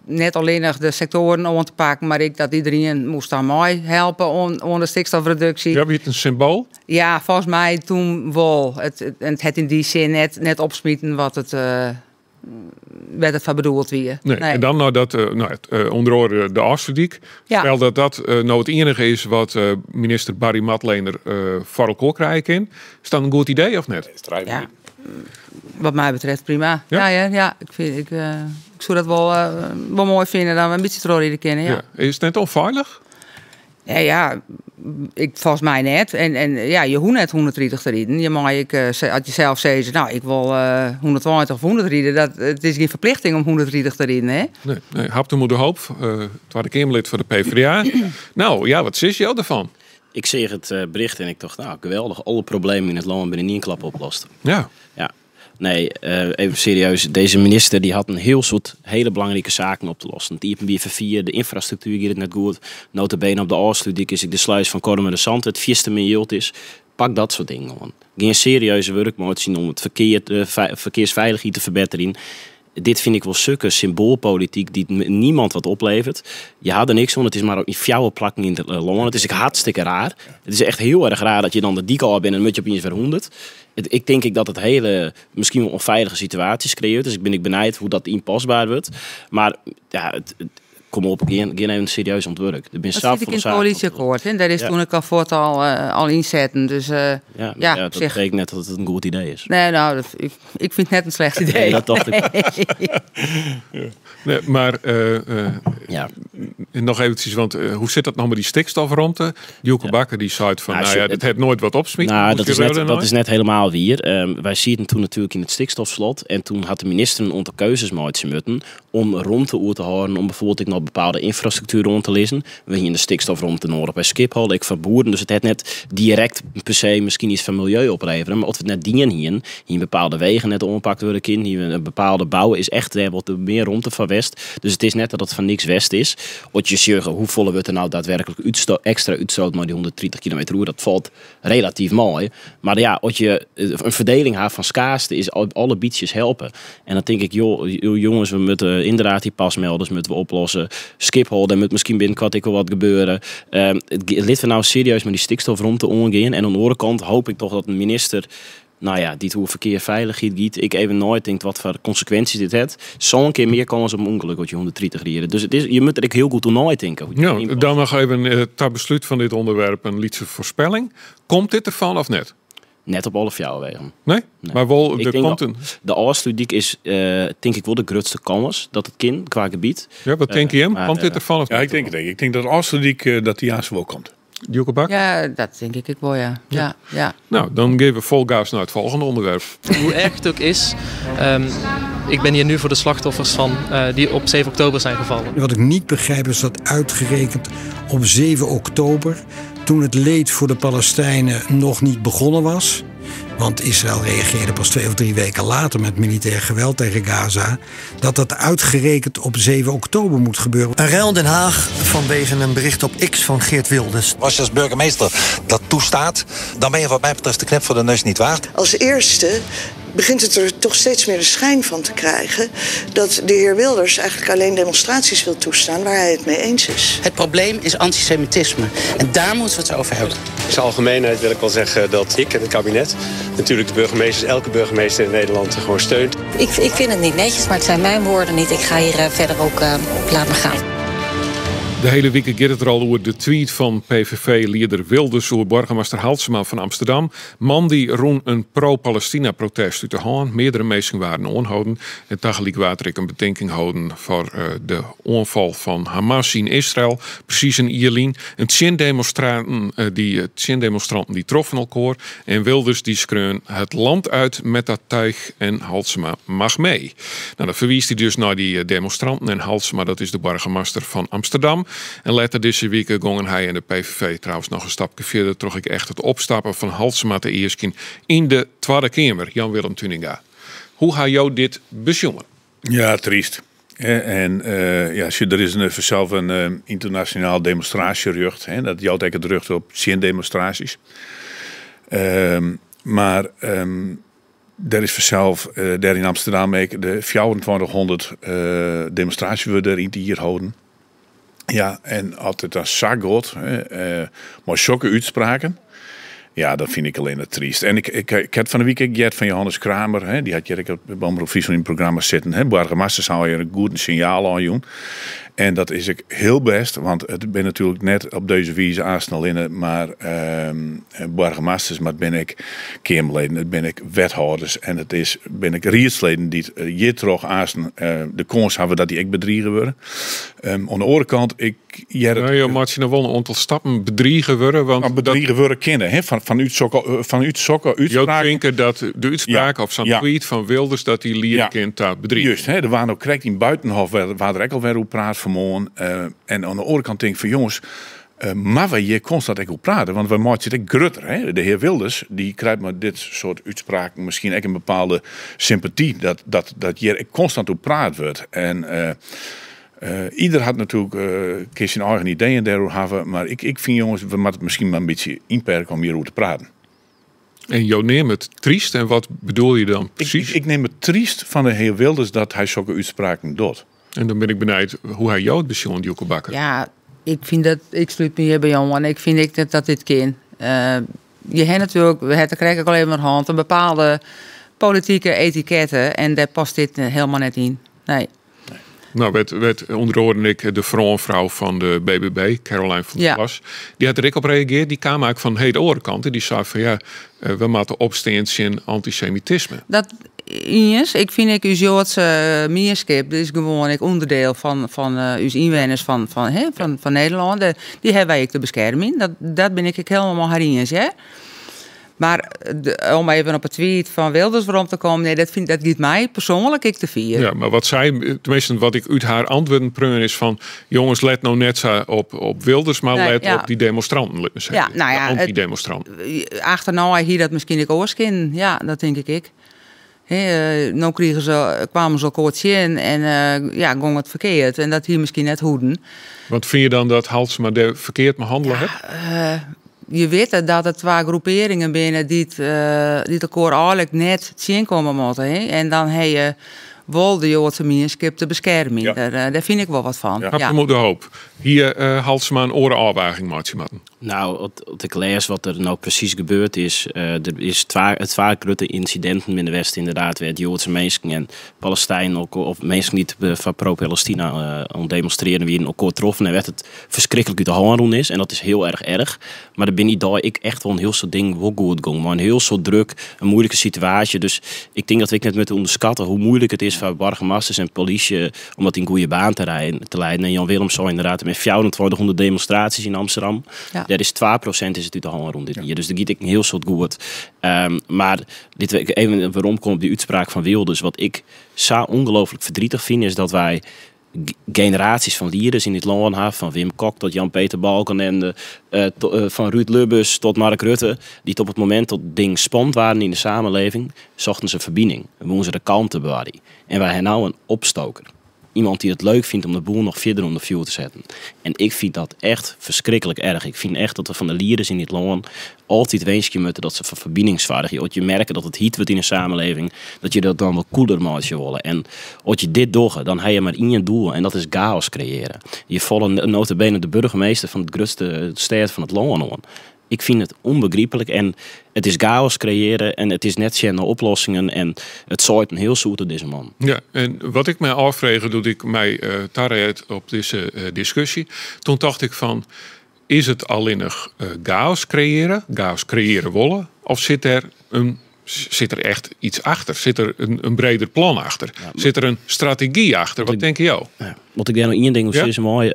Speaker 8: net alleen nog de sectoren aan te pakken, maar dat iedereen moest daar mooi helpen om de stikstofreductie.
Speaker 1: Ja, wie het een symbool?
Speaker 8: Ja, volgens mij toen wel. Het in die zin net opsmieten wat het werd het van bedoeld weer.
Speaker 1: Nee. En dan nou dat onder andere de Oosterdijk.
Speaker 8: Ja.
Speaker 1: Terwijl dat nou het enige is wat minister Barry Matleender voor elkaar krijgt. Is dat een goed idee of net?
Speaker 8: Ja. Wat mij betreft prima. Ja. Ik zou dat wel mooi vinden dat we een beetje terug kennen. Ja.
Speaker 1: Is het net onveilig?
Speaker 8: Ja, volgens mij net. En ja, je hoeft net 130 te rijden. Je mag als je zelf zegt, nou, ik wil 120 of 100 rijden. Het is geen verplichting om 130 te rijden, hè?
Speaker 1: Nee, Haptemo de Hoop, Tweede Kamerlid voor de PvdA. Nou, ja, wat is jou ervan?
Speaker 6: Ik zeg het bericht en ik dacht, nou, geweldig. Alle problemen in het land binnen één klap oplost.
Speaker 1: Ja.
Speaker 6: Nee, even serieus. Deze minister die had een heel soort hele belangrijke zaken op te lossen. Het IPB4, de infrastructuur gaat het net goed. Nota bene op de Oostludik is ik de sluis van Kormen de Zand. Het vierste miljard is. Pak dat soort dingen, man. Geen serieuze werk moet zien om het verkeersveiligheid te verbeteren. Dit vind ik wel zulke symboolpolitiek die niemand wat oplevert. Je had er niks van. Het is maar een fjouwe plakking in de longen. Het is hartstikke raar. Het is echt heel erg raar dat je dan de diek al bent en een mutje op je verhonderd. Ik denk dat het hele misschien wel onveilige situaties creëert. Dus ik ben benijd hoe dat inpasbaar wordt. Maar ja, kom op, geen even serieus ontwerp. Dat zit ik in het coalitieakkoord. En daar is toen ik al inzetten. Dus dat betekent net dat het een goed idee is.
Speaker 8: Nee, nou, ik vind het net een slecht idee.
Speaker 6: Nee, dat dacht ik.
Speaker 1: Nee, maar nog eventjes, want hoe zit dat nou met die stikstofruimte? Joeke Bakker die zei van, het heeft nooit wat opsmiet.
Speaker 6: Nou, dat is net helemaal weer. Wij zien toen natuurlijk in het stikstofslot. En toen had de minister een aantal keuzes moeten om ruimte te houden, om bijvoorbeeld nog bepaalde infrastructuur rond te lezen. We hier in de stikstofruimte nodig bij Schiphol, ik van boeren. Dus het heeft net direct per se misschien iets van milieu opleveren. Maar of het net dingen hier bepaalde wegen net ompakt worden, hier een bepaalde bouwen is echt er wordt meer ruimte van west. Dus het is net dat het van niks west is. Wat je zegt, hoe volle wordt er nou daadwerkelijk extra uitstoot maar die 130 km/h, dat valt relatief mooi. Maar ja, als je een verdeling hebt van schaarste is alle bietjes helpen. En dan denk ik, jongens, we moeten inderdaad die pasmelders moeten we oplossen. Schiphol, daar moet misschien binnenkort wel wat gebeuren. Het ligt er nou serieus met die stikstofruimte omgaan. En aan de andere kant hoop ik toch dat de minister, nou ja, die hoe verkeer veiligheid giet. Ik even nooit denk wat voor consequenties dit heeft. Zo'n keer meer kans op een ongeluk wat je 130 rijden. Dus je moet er heel goed toe nooit denken.
Speaker 1: Ja, dan nog even ter besluit van dit onderwerp een lietse voorspelling. Komt dit ervan of net?
Speaker 6: Net op alle fjouwwegen.
Speaker 1: Nee? Maar wel
Speaker 6: de Oostludik is denk ik wel de grootste kans dat het kind qua gebied.
Speaker 1: Ja, wat denk je hem? Komt dit ervan of
Speaker 7: ja, ik denk het. Ik denk dat Oostludik dat die jaars wel komt.
Speaker 1: Joeke Bak?
Speaker 8: Ja, dat denk ik wel, ja.
Speaker 1: Nou, dan geven we vol gas naar het volgende onderwerp.
Speaker 20: Hoe erg het ook is, ik ben hier nu voor de slachtoffers van die op 7 oktober zijn gevallen.
Speaker 21: Wat ik niet begrijp is dat uitgerekend op 7 oktober... toen het leed voor de Palestijnen nog niet begonnen was... want Israël reageerde pas 2 of 3 weken later met militair geweld tegen Gaza... dat uitgerekend op 7 oktober moet gebeuren.
Speaker 22: Een rel in Den Haag vanwege een bericht op X van Geert Wilders.
Speaker 23: Als je als burgemeester dat toestaat, dan ben je wat mij betreft de knip voor de neus niet waard.
Speaker 24: Als eerste begint het er toch steeds meer de schijn van te krijgen dat de heer Wilders eigenlijk alleen demonstraties wil toestaan waar hij het mee eens is.
Speaker 25: Het probleem is antisemitisme en daar moeten we het over hebben.
Speaker 26: In zijn algemeenheid wil ik wel zeggen dat ik en het kabinet natuurlijk de burgemeesters, elke burgemeester in Nederland gewoon steunt.
Speaker 27: Ik vind het niet netjes, maar het zijn mijn woorden niet. Ik ga hier verder ook laten gaan.
Speaker 1: De hele week gaat het er al over de tweet van PVV-leider Wilders over burgemeester Halsema van Amsterdam. Man die roen een pro-Palestina-protest uit de hand. Meerdere mensen waren onhouden. En tegelijk water ik een bedenking houden voor de aanval van Hamas in Israël. Precies in Ierlien. En 10 demonstranten die troffen elkaar. En Wilders die schreeuwen het land uit met dat tuig en Halsema mag mee. Nou, dan verwiest hij dus naar die demonstranten. En Halsema, dat is de burgemeester van Amsterdam. En later deze week gingen hij en de PVV trouwens nog een stapje verder. Trog ik echt het opstappen van Halsema te Eerskin in de Tweede Kamer. Jan-Willem Tuninga. Hoe ga jou dit bezongen?
Speaker 7: Ja, triest. En er is vanzelf een internationaal demonstratierucht. Dat je altijd het rucht op 10 demonstraties. Maar er is vanzelf daar in Amsterdam de 2400 demonstraties worden er in die hier houden. Ja, en altijd als zagot, maar zulke uitspraken. Ja, dat vind ik alleen het triest. En ik had van de week Gert van Johannes Kramer, die had Jerk op Omroep Friesland in het programma zitten. Burgemeester zou je een goed signaal aan doen. En dat is ik heel best, want het ben natuurlijk net op deze wijze aansnel maar burgemeesters, maar het ben ik Kamerleden, het ben ik wethouders en ben ik rietsleden die hier terug aanstaan de kans hebben dat die ik bedriegen worden. Aan de andere kant,
Speaker 1: moet je nou wel een aantal stappen bedriegen worden, want
Speaker 7: bedriegen worden kennen, hè? Vanuit sokken uitspraken.
Speaker 1: denken dat de uitspraak of zo'n tweet van Wilders dat die lieren kind dat bedriegen.
Speaker 7: Juist, hè? Er waren ook correct in Buitenhof waar er ook alweer op praat vanmorgen. En aan de andere kant denk ik van jongens, maar wij hier constant ook op praten, want wij maken het grutter. Hè? De heer Wilders die krijgt met dit soort uitspraken misschien ook een bepaalde sympathie dat hier constant op praat wordt. En ieder had natuurlijk zijn eigen ideeën daarover hebben, maar ik vind jongens, we moeten het misschien maar een beetje inperken om hierover te praten.
Speaker 1: En jou neemt het triest en wat bedoel je dan precies?
Speaker 7: Ik neem het triest van de heer Wilders dat hij zulke uitspraken doet.
Speaker 1: En dan ben ik benieuwd hoe hij jou het beschouwt, Joeke Bakker.
Speaker 8: Ja, ik sluit me hierbij aan en ik vind dat dit kan. Je hebt natuurlijk, het krijg ik alleen maar hand, een bepaalde politieke etiketten en daar past dit helemaal net in. Nee.
Speaker 1: Nou, werd onder ik de vrouw van de BBB, Caroline van der Plas. Die had er ook op reageerd. Die kwam eigenlijk van de andere kant. En die zei van we moeten opstaan in antisemitisme.
Speaker 8: Dat is, ik vind uw Joodse mierskip, dat is gewoon onderdeel van uw inwoners van Nederland. Die hebben wij te beschermen. Dat ben ik helemaal herinnerd, ja. Maar om even op het tweet van Wilders waarom te komen, nee, dat giet mij persoonlijk ik te vieren.
Speaker 1: Ja, maar wat zij, tenminste wat ik uit haar antwoorden prungen is van, jongens, let nou net zo op Wilders, maar let op die demonstranten.
Speaker 8: Ja, nou ja,
Speaker 1: de anti-demonstranten.
Speaker 8: Achterna hier dat misschien ik oorskin, ja, dat denk ik. Nou kwamen ze kort in en ging het verkeerd. En dat hier misschien net hoeden.
Speaker 1: Want vind je dan dat Halsema verkeerd handelen heeft?
Speaker 8: Je weet dat er twee groeperingen binnen die elkaar eigenlijk net zien komen moeten. En dan heb je wel de Joodse gemeenschap te beschermen. Ja. Daar vind ik wel wat van.
Speaker 1: Ja. Heb je de hoop. Hier Halsema een orenafwaging maken.
Speaker 6: Nou, als ik lees wat er nou precies gebeurd is. Er is het vaak grote incidenten in de West inderdaad. Waar Joodse mensen en Palestijnen ook, of mensen niet van pro-Palestina aan demonstreren wie elkaar troffen. En werd het verschrikkelijk uit de hand doen is. En dat is heel erg. Maar daar ben ik daar echt wel een heel soort ding wel goed ging. Maar een heel soort druk, een moeilijke situatie. Dus ik denk dat we net moeten onderschatten hoe moeilijk het is voor burgemeesters en politie om dat in goede baan te leiden. En Jan Willem zou inderdaad met 2400 demonstraties in Amsterdam. Ja. Dat is 2% is het uit de hand rond dit hier. Dus daar giet ik een heel soort goed. Maar even waarom komt op die uitspraak van Wilders. Wat ik zo ongelooflijk verdrietig vind is dat wij generaties van leiders in dit land hebben, van Wim Kok tot Jan-Peter Balkenende, van Ruud Lubbers tot Mark Rutte, die op het moment dat ding spannend waren in de samenleving, zochten ze verbinding. We moesten ze de kalmte bewaren. En wij hebben nou een opstoker. Iemand die het leuk vindt om de boel nog verder onder vuur te zetten. En ik vind dat echt verschrikkelijk erg. Ik vind echt dat we van de leiders in dit land altijd wensje moeten dat ze van verbindingsvaardig zijn. Als je merkt dat het heat wordt in een samenleving, dat je dat dan wel cooler maakt willen. En als je dit doet, dan heb je maar één doel en dat is chaos creëren. Je volgt nota bene de burgemeester van het grootste stad van het land aan. Ik vind het onbegrijpelijk en het is chaos creëren en het is net zijn oplossingen en het soort een heel zoete deze man.
Speaker 1: Ja, en wat ik mij afvraag, doe ik mij tarret op deze discussie. Toen dacht ik van, is het alleen nog chaos creëren wollen, of zit er echt iets achter? Zit er een breder plan achter? Ja, zit er een strategie achter? Wat denk je jou?
Speaker 6: Ja, wat ik daar nog één ding over is mooi.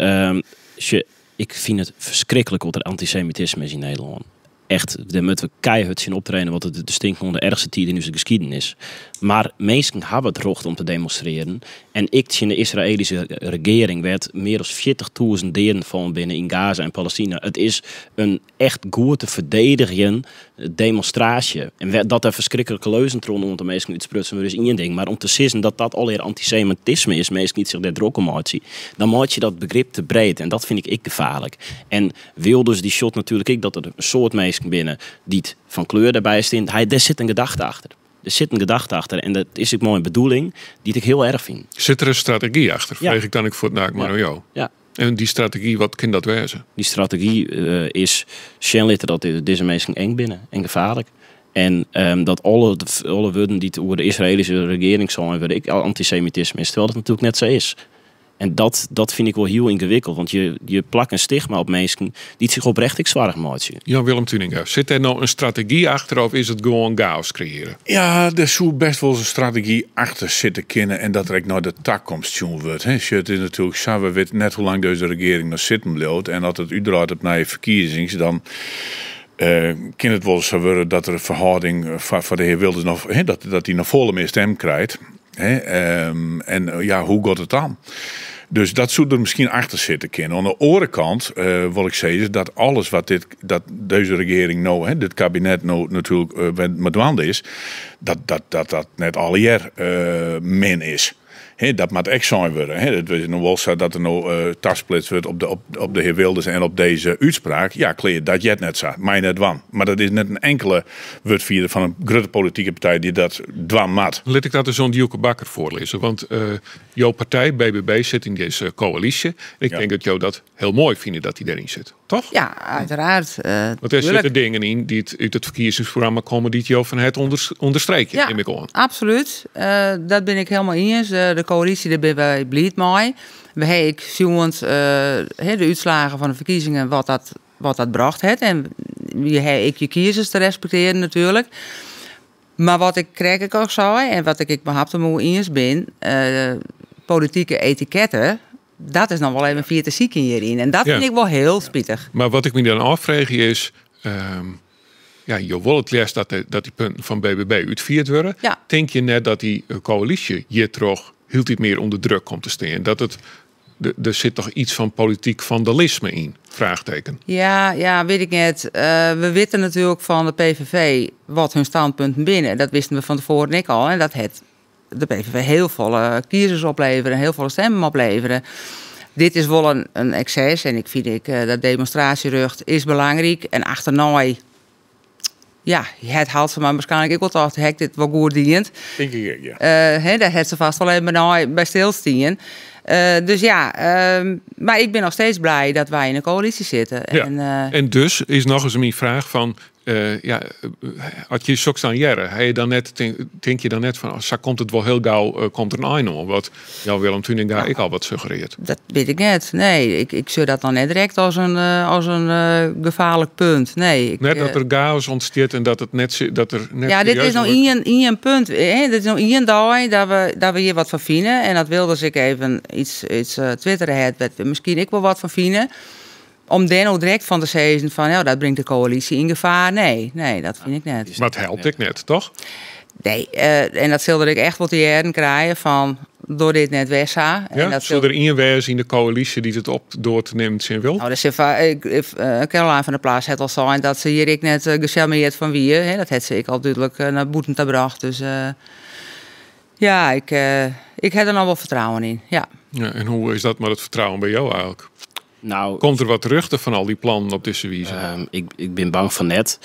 Speaker 6: Ik vind het verschrikkelijk wat er antisemitisme is in Nederland. Echt, daar moeten we keihard zien optreden wat het de stinkende ergste tijd in onze geschiedenis. Maar mensen hebben het recht om te demonstreren. En ik in de Israëlische regering werd meer dan 40.000 delen van binnen in Gaza en Palestina. Het is een echt goed te verdedigen demonstratie. En dat er verschrikkelijke leuzen tronnen om de mensen uit te sprutsen, is één ding. Maar om te zeggen dat dat alweer antisemitisme is, mensen niet zich daar druk om uitzien, dan maak je dat begrip te breed. En dat vind ik gevaarlijk. En Wilders die shot natuurlijk ik dat er een soort mensen binnen die het van kleur daarbij staan. Daar zit een gedachte achter. Er zit een gedachte achter en dat is ook mijn bedoeling die ik heel erg vind.
Speaker 1: Zit er een strategie achter? Vreeg ik dan voor het naak maar aan jou.
Speaker 6: Ja.
Speaker 1: En die strategie, wat kan dat wezen?
Speaker 6: Die strategie is schijnlijk dat deze mensen eng binnen en gevaarlijk. En dat alle woorden die over de Israëlische regering zijn, waar ik antisemitisme is, terwijl dat natuurlijk net zo is. En dat vind ik wel heel ingewikkeld. Want je plakt een stigma op mensen die zich oprecht zwaar maken.
Speaker 1: Jan-Willem Tuninga, zit er nou een strategie achter of is het gewoon chaos creëren?
Speaker 7: Ja, er zou best wel een strategie achter zitten kunnen en dat er ook naar de takkomst wordt. Het is natuurlijk zo, we weten net hoe lang deze regering nog zitten blijft. En als het uiteraard op naar je verkiezings, dan kan het wel zo worden dat er een verhouding van de heer Wilders nog, dat hij nog volle meer stem krijgt. Hoe gaat het dan? Dus dat zou er misschien achter zitten kunnen. Aan de andere kant wil ik zeggen dat alles wat deze regering nou, dit kabinet nou natuurlijk met wanden is, dat net alle jaar min is. Dat moet echt zijn worden. Het is nog wel zo dat er nou tasplits wordt op de heer Wilders en op deze uitspraak. Ja, kleer dat jet net zo, mij net wan. Maar dat is net een enkele woordvierder van een grote politieke partij die dat dwan maakt.
Speaker 1: Laat ik dat dus zo'n Djoeke Bakker voorlezen. Want jouw partij, BBB, zit in deze coalitie. Ik denk dat jou dat heel mooi vinden dat hij erin zit. Toch?
Speaker 8: Ja, uiteraard.
Speaker 1: Want er zitten dingen in die uit het verkiezingsprogramma komen die het jou van het onderstrepen.
Speaker 8: Ja,
Speaker 1: neem ik aan.
Speaker 8: Absoluut. Dat ben ik helemaal eens. De coalitie, daar ben wij blij mee. We hebben de uitslagen van de verkiezingen wat dat bracht. En je hebt je kiezers te respecteren natuurlijk. Maar wat ik krijg ook zei, en wat ik me moe eens ben, politieke etiketten, dat is nog wel even via te ziek hierin. En dat vind ik wel heel spietig.
Speaker 1: Maar wat ik me dan afvraag is, je wil het leest dat die punten van BBB uitvierd worden. Ja. Denk je net dat die coalitie hier toch heel iets meer onder druk komt te staan? Dat er zit toch iets van politiek vandalisme in? Vraagteken.
Speaker 8: Ja, weet ik net. We weten natuurlijk van de PVV wat hun standpunten binnen. Dat wisten we van tevoren ik al. En dat het de PVV heel veel kiezers opleveren, heel veel stemmen opleveren. Dit is wel een excess. En ik vind dat demonstratierucht is belangrijk. En achterna, het haalt ze maar waarschijnlijk ik wel toch hek dit wel goed dient.
Speaker 7: Denk ik, ja.
Speaker 8: Daar heeft ze vast wel even bij stilstaan. Maar ik ben nog steeds blij dat wij in een coalitie zitten.
Speaker 1: Ja. En dus is nog eens mijn vraag van, als je zo aan jaren, denk je dan net van, zo komt het wel heel gauw, komt er een einde. Wat Jan-Willem Tuninga ik al wat suggereert.
Speaker 8: Dat weet ik net. Nee, ik zie dat dan net direct als een gevaarlijk punt. Nee.
Speaker 1: Dat er chaos ontstaat en dat het net dat er net.
Speaker 8: Ja, dit is nou één punt. Dit is nou één dag dat we hier wat van vinden. En dat wilde ik even iets twitteren dat we misschien ik wel wat van vinden. Om dan ook direct van te zeggen van, dat brengt de coalitie in gevaar. Nee, dat vind ik net.
Speaker 1: Maar het helpt ik net, toch?
Speaker 8: Nee, en dat zulde ik echt wat te jaren krijgen van, door dit net Wessa.
Speaker 1: Ja, zullen er één wezen in de coalitie die het op door te nemen zijn wil?
Speaker 8: Nou, Caroline van der Plaats het al zijn dat ze hier ik net gecharmeerd van wie. Dat heeft ze ik al duidelijk naar boeten gebracht. Dus ik heb er nog wel vertrouwen in, ja.
Speaker 1: En hoe is dat met het vertrouwen bij jou eigenlijk?
Speaker 6: Nou,
Speaker 1: komt er wat terug van al die plannen op deze wijze?
Speaker 6: Ik ben bang van net.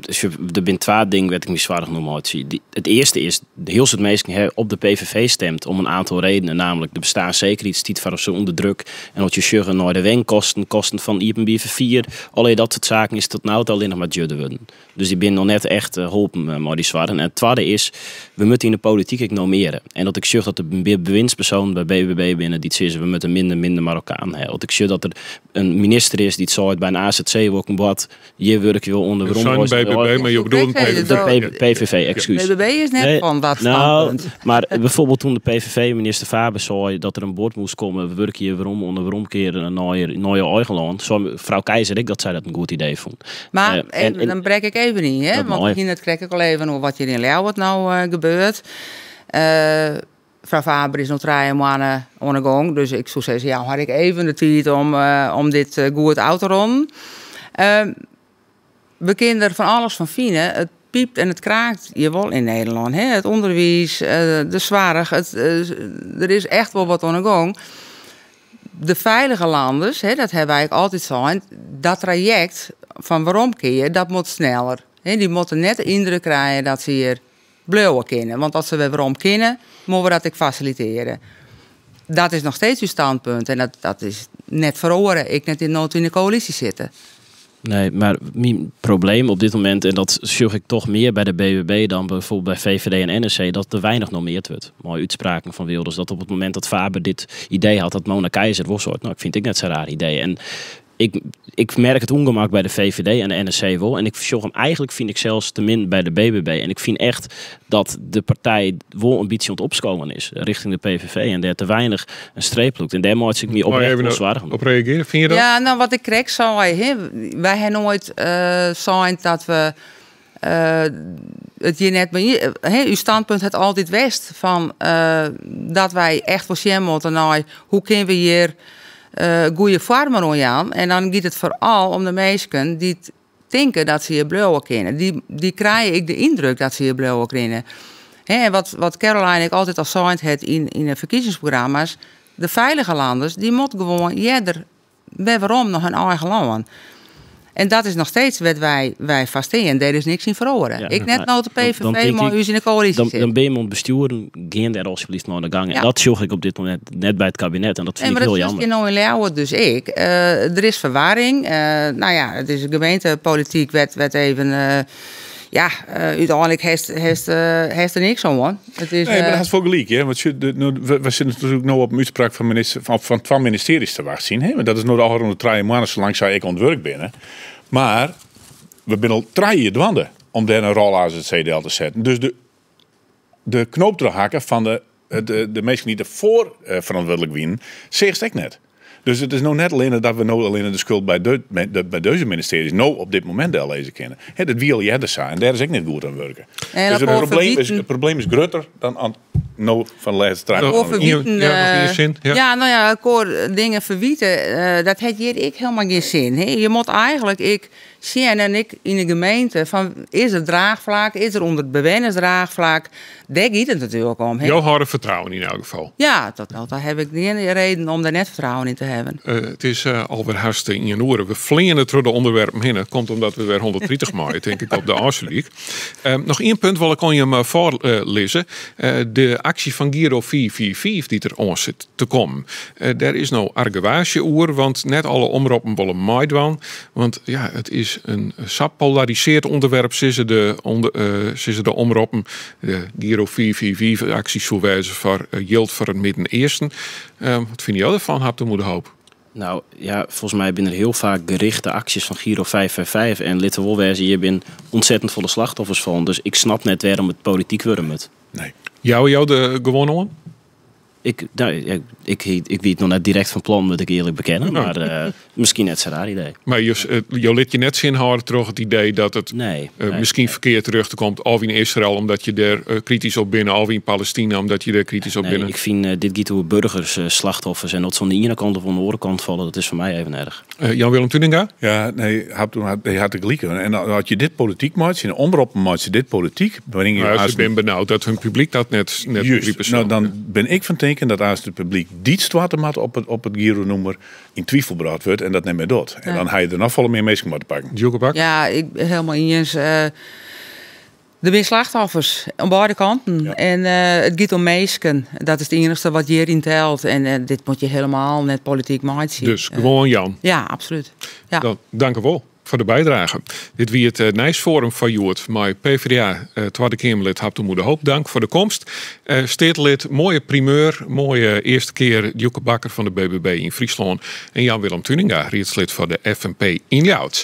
Speaker 6: Dus er zijn twee dingen wat ik me zwaar genoeg zie. Het eerste is, heel veel mensen op de PVV stemt om een aantal redenen. Namelijk de bestaanszekerheid van ze onder druk. En wat je zeggen naar de wenkosten van IPB 4. Alleen dat soort zaken is tot nou alleen nog maar judden worden. Dus die ben nog net echt geholpen maar die zwaar. En het tweede is, we moeten in de politiek economeren. En dat ik zeg dat er meer bewindspersonen bij BBB binnen die zeggen we moeten minder Marokkaan hebben. Dat ik zeg dat er een minister is die het zou bij een AZC ook een wat je werk wil onder
Speaker 1: BBB, maar je bedoelt
Speaker 6: de PVV, excuus.
Speaker 8: BBB is net van dat standpunt.
Speaker 6: Maar bijvoorbeeld toen de PVV-minister Faber zei dat er een bord moest komen, we werken hier waarom keren naar je eigen land. Zo, mevrouw Keizer, dat zij dat een goed idee vond.
Speaker 8: Maar dan breek ik even niet, hè? Want hier net krijg ik al even over wat hier in Leeuwarden nou gebeurt. Mevrouw Faber is nog 3 maanden aan de gang, dus ik zou zeggen, had ik even de tijd om dit goed uit te ronden. We kunnen er van alles van vinden. Het piept en het kraakt je wel in Nederland. Hè? Het onderwijs, de zwaar. Er is echt wel wat aan de gang. De veilige landers, dat hebben wij altijd zijn. Dat traject van waaromkeer, dat moet sneller. Die moeten net de indruk krijgen dat ze hier blijven kunnen. Want als ze weer waarom kunnen, moeten we dat ook faciliteren. Dat is nog steeds uw standpunt. En dat is net verhoren. Ik net in de coalitie zitten.
Speaker 6: Nee, maar mijn probleem op dit moment, en dat zag ik toch meer bij de BBB dan bijvoorbeeld bij VVD en NSC, dat er weinig normeerd wordt. Mooie uitspraken van Wilders. Dat op het moment dat Faber dit idee had, dat Mona Keizer was soort. Nou, ik vind ik net zo'n raar idee. En ik merk het ongemak bij de VVD en de NSC wel. En ik vind ik zelfs te min bij de BBB. En ik vind echt dat de partij wel een beetje aan het opskomen is richting de PVV. En daar te weinig een streep lukt. En daar moet ik me oprecht wel zwaar
Speaker 1: op reageren. Vind je dat?
Speaker 8: Ja, nou wat ik kreeg zei, wij hebben nooit zijn dat we het hier net bij uw standpunt het altijd west van dat wij echt voor zien moeten naar hoe kunnen we hier goede vormen aan. En dan gaat het vooral om de mensen die denken dat ze hier blauwe kennen. Die krijgen ik de indruk dat ze hier blauwe kennen. En wat Caroline ik altijd al zei het in de verkiezingsprogramma's, de veilige landers, die moeten gewoon waarom nog een eigen land. En dat is nog steeds wat wij vaststellen. Daar is niks in verloren. Ja, ik net nou de PVV, maar u is in de coalitie.
Speaker 6: Dan ben je moet besturen, gaan daar alsjeblieft naar de gang. Ja. En dat zorg ik op dit moment net bij het kabinet. En dat vind ik heel jammer. Maar dat is nou in Leeuwen dus ik. Er is verwarring. Nou ja, het is een gemeentepolitiek werd even... uiteindelijk heeft er niks aan, hoor. Het is,
Speaker 7: nee, maar dat is voor gelijk, hè? Want we zitten natuurlijk nu op een uitspraak van twee ministeries te wachten, hè? Want dat is nog al rond de 3 maanden, zolang zij ik ontwerk binnen. Maar we zijn al 3 jaar dwanden om daar een rol aan het CDL te zetten. Dus de knoop te hakken van de mensen die ervoor verantwoordelijk winnen, zegt ik net. Dus het is nou net alleen dat we nou alleen de schuld bij deze ministeries nou op dit moment al lezen kennen. Dat wiel je er zijn en daar is ik niet goed aan werken. Dus het probleem is groter dan aan nou van de laatste tijd.
Speaker 8: Ik hoor dingen verwieten. Dat heeft hier ik helemaal geen zin. He? Je moet eigenlijk zien en ik in de gemeente van is er draagvlak, is er onder het bewonersdraagvlak. Daar gaat het natuurlijk om.
Speaker 1: Jouw harde vertrouwen in elk geval.
Speaker 8: Ja, daar heb ik niet reden om daar net vertrouwen in te hebben.
Speaker 1: Het is alweer hartstikke in je oren. We vlingen het door de onderwerpen heen. Het komt omdat we weer 130 maaien, denk ik, op de Oosterliek. Nog 1 punt wil ik aan je maar voorlezen. De actie van Giro 445 die er aan zit te komen. Daar is nou argwage oer, want net alle omroepen willen meedoen. Want ja, het is een sapolariseerd onderwerp tussen de omroepen. De Giro 445 acties zo wijzen voor yield voor het midden-eersten. Wat vind je ervan, Hap de Moederhoop?
Speaker 6: Nou ja, volgens mij zijn er heel vaak gerichte acties van Giro 555 en Litterwolwijze, je bent ontzettend volle slachtoffers van. Dus ik snap net waarom het politiek wordt.
Speaker 1: Nee. Jou de gewonnen?
Speaker 6: Ik weet nog net direct van plan, moet ik eerlijk bekennen. Maar misschien net zo'n raar idee.
Speaker 1: Maar je liet je net zin houden terug het idee dat het misschien verkeerd terug te komt. Of in Israël omdat je er kritisch op binnen. Of in Palestina omdat je er kritisch op binnen.
Speaker 6: Ik vind dit gaat over burgers, slachtoffers. En dat ze aan de ene kant of aan de andere kant vallen. Dat is voor mij even erg.
Speaker 1: Jan-Willem Tuninga?
Speaker 7: Ja, nee, hij had de gelijk. En als je dit politiek maakt, in de omroepen maakt je dit politiek.
Speaker 1: Ik ben benauwd dat hun publiek dat net
Speaker 7: juist, nou, dan ben ik van teken dat als het publiek die zwartemat op het Giro-nummer in twijfel gebracht wordt en dat niet meer doet. En dan ga je er nog volle meer mensen moeten pakken.
Speaker 8: Ja, ik ben helemaal eens. Er zijn slachtoffers aan beide kanten. Ja. En het gaat om mensen. Dat is het enige wat hierin telt. En dit moet je helemaal net politiek maken.
Speaker 1: Dus gewoon Jan.
Speaker 8: Ja, absoluut. Ja.
Speaker 1: Dan, dank u wel voor de bijdrage. Dit wie het Nijsforum van Joert. Maar PvdA, Tweede Kamerlid Hap de Moederhoop. Dank voor de komst. Steertlid, mooie primeur. Mooie eerste keer Joeke Bakker van de BBB in Friesland. En Jan-Willem Tuninga, rietslid van de FNP in Ljouts.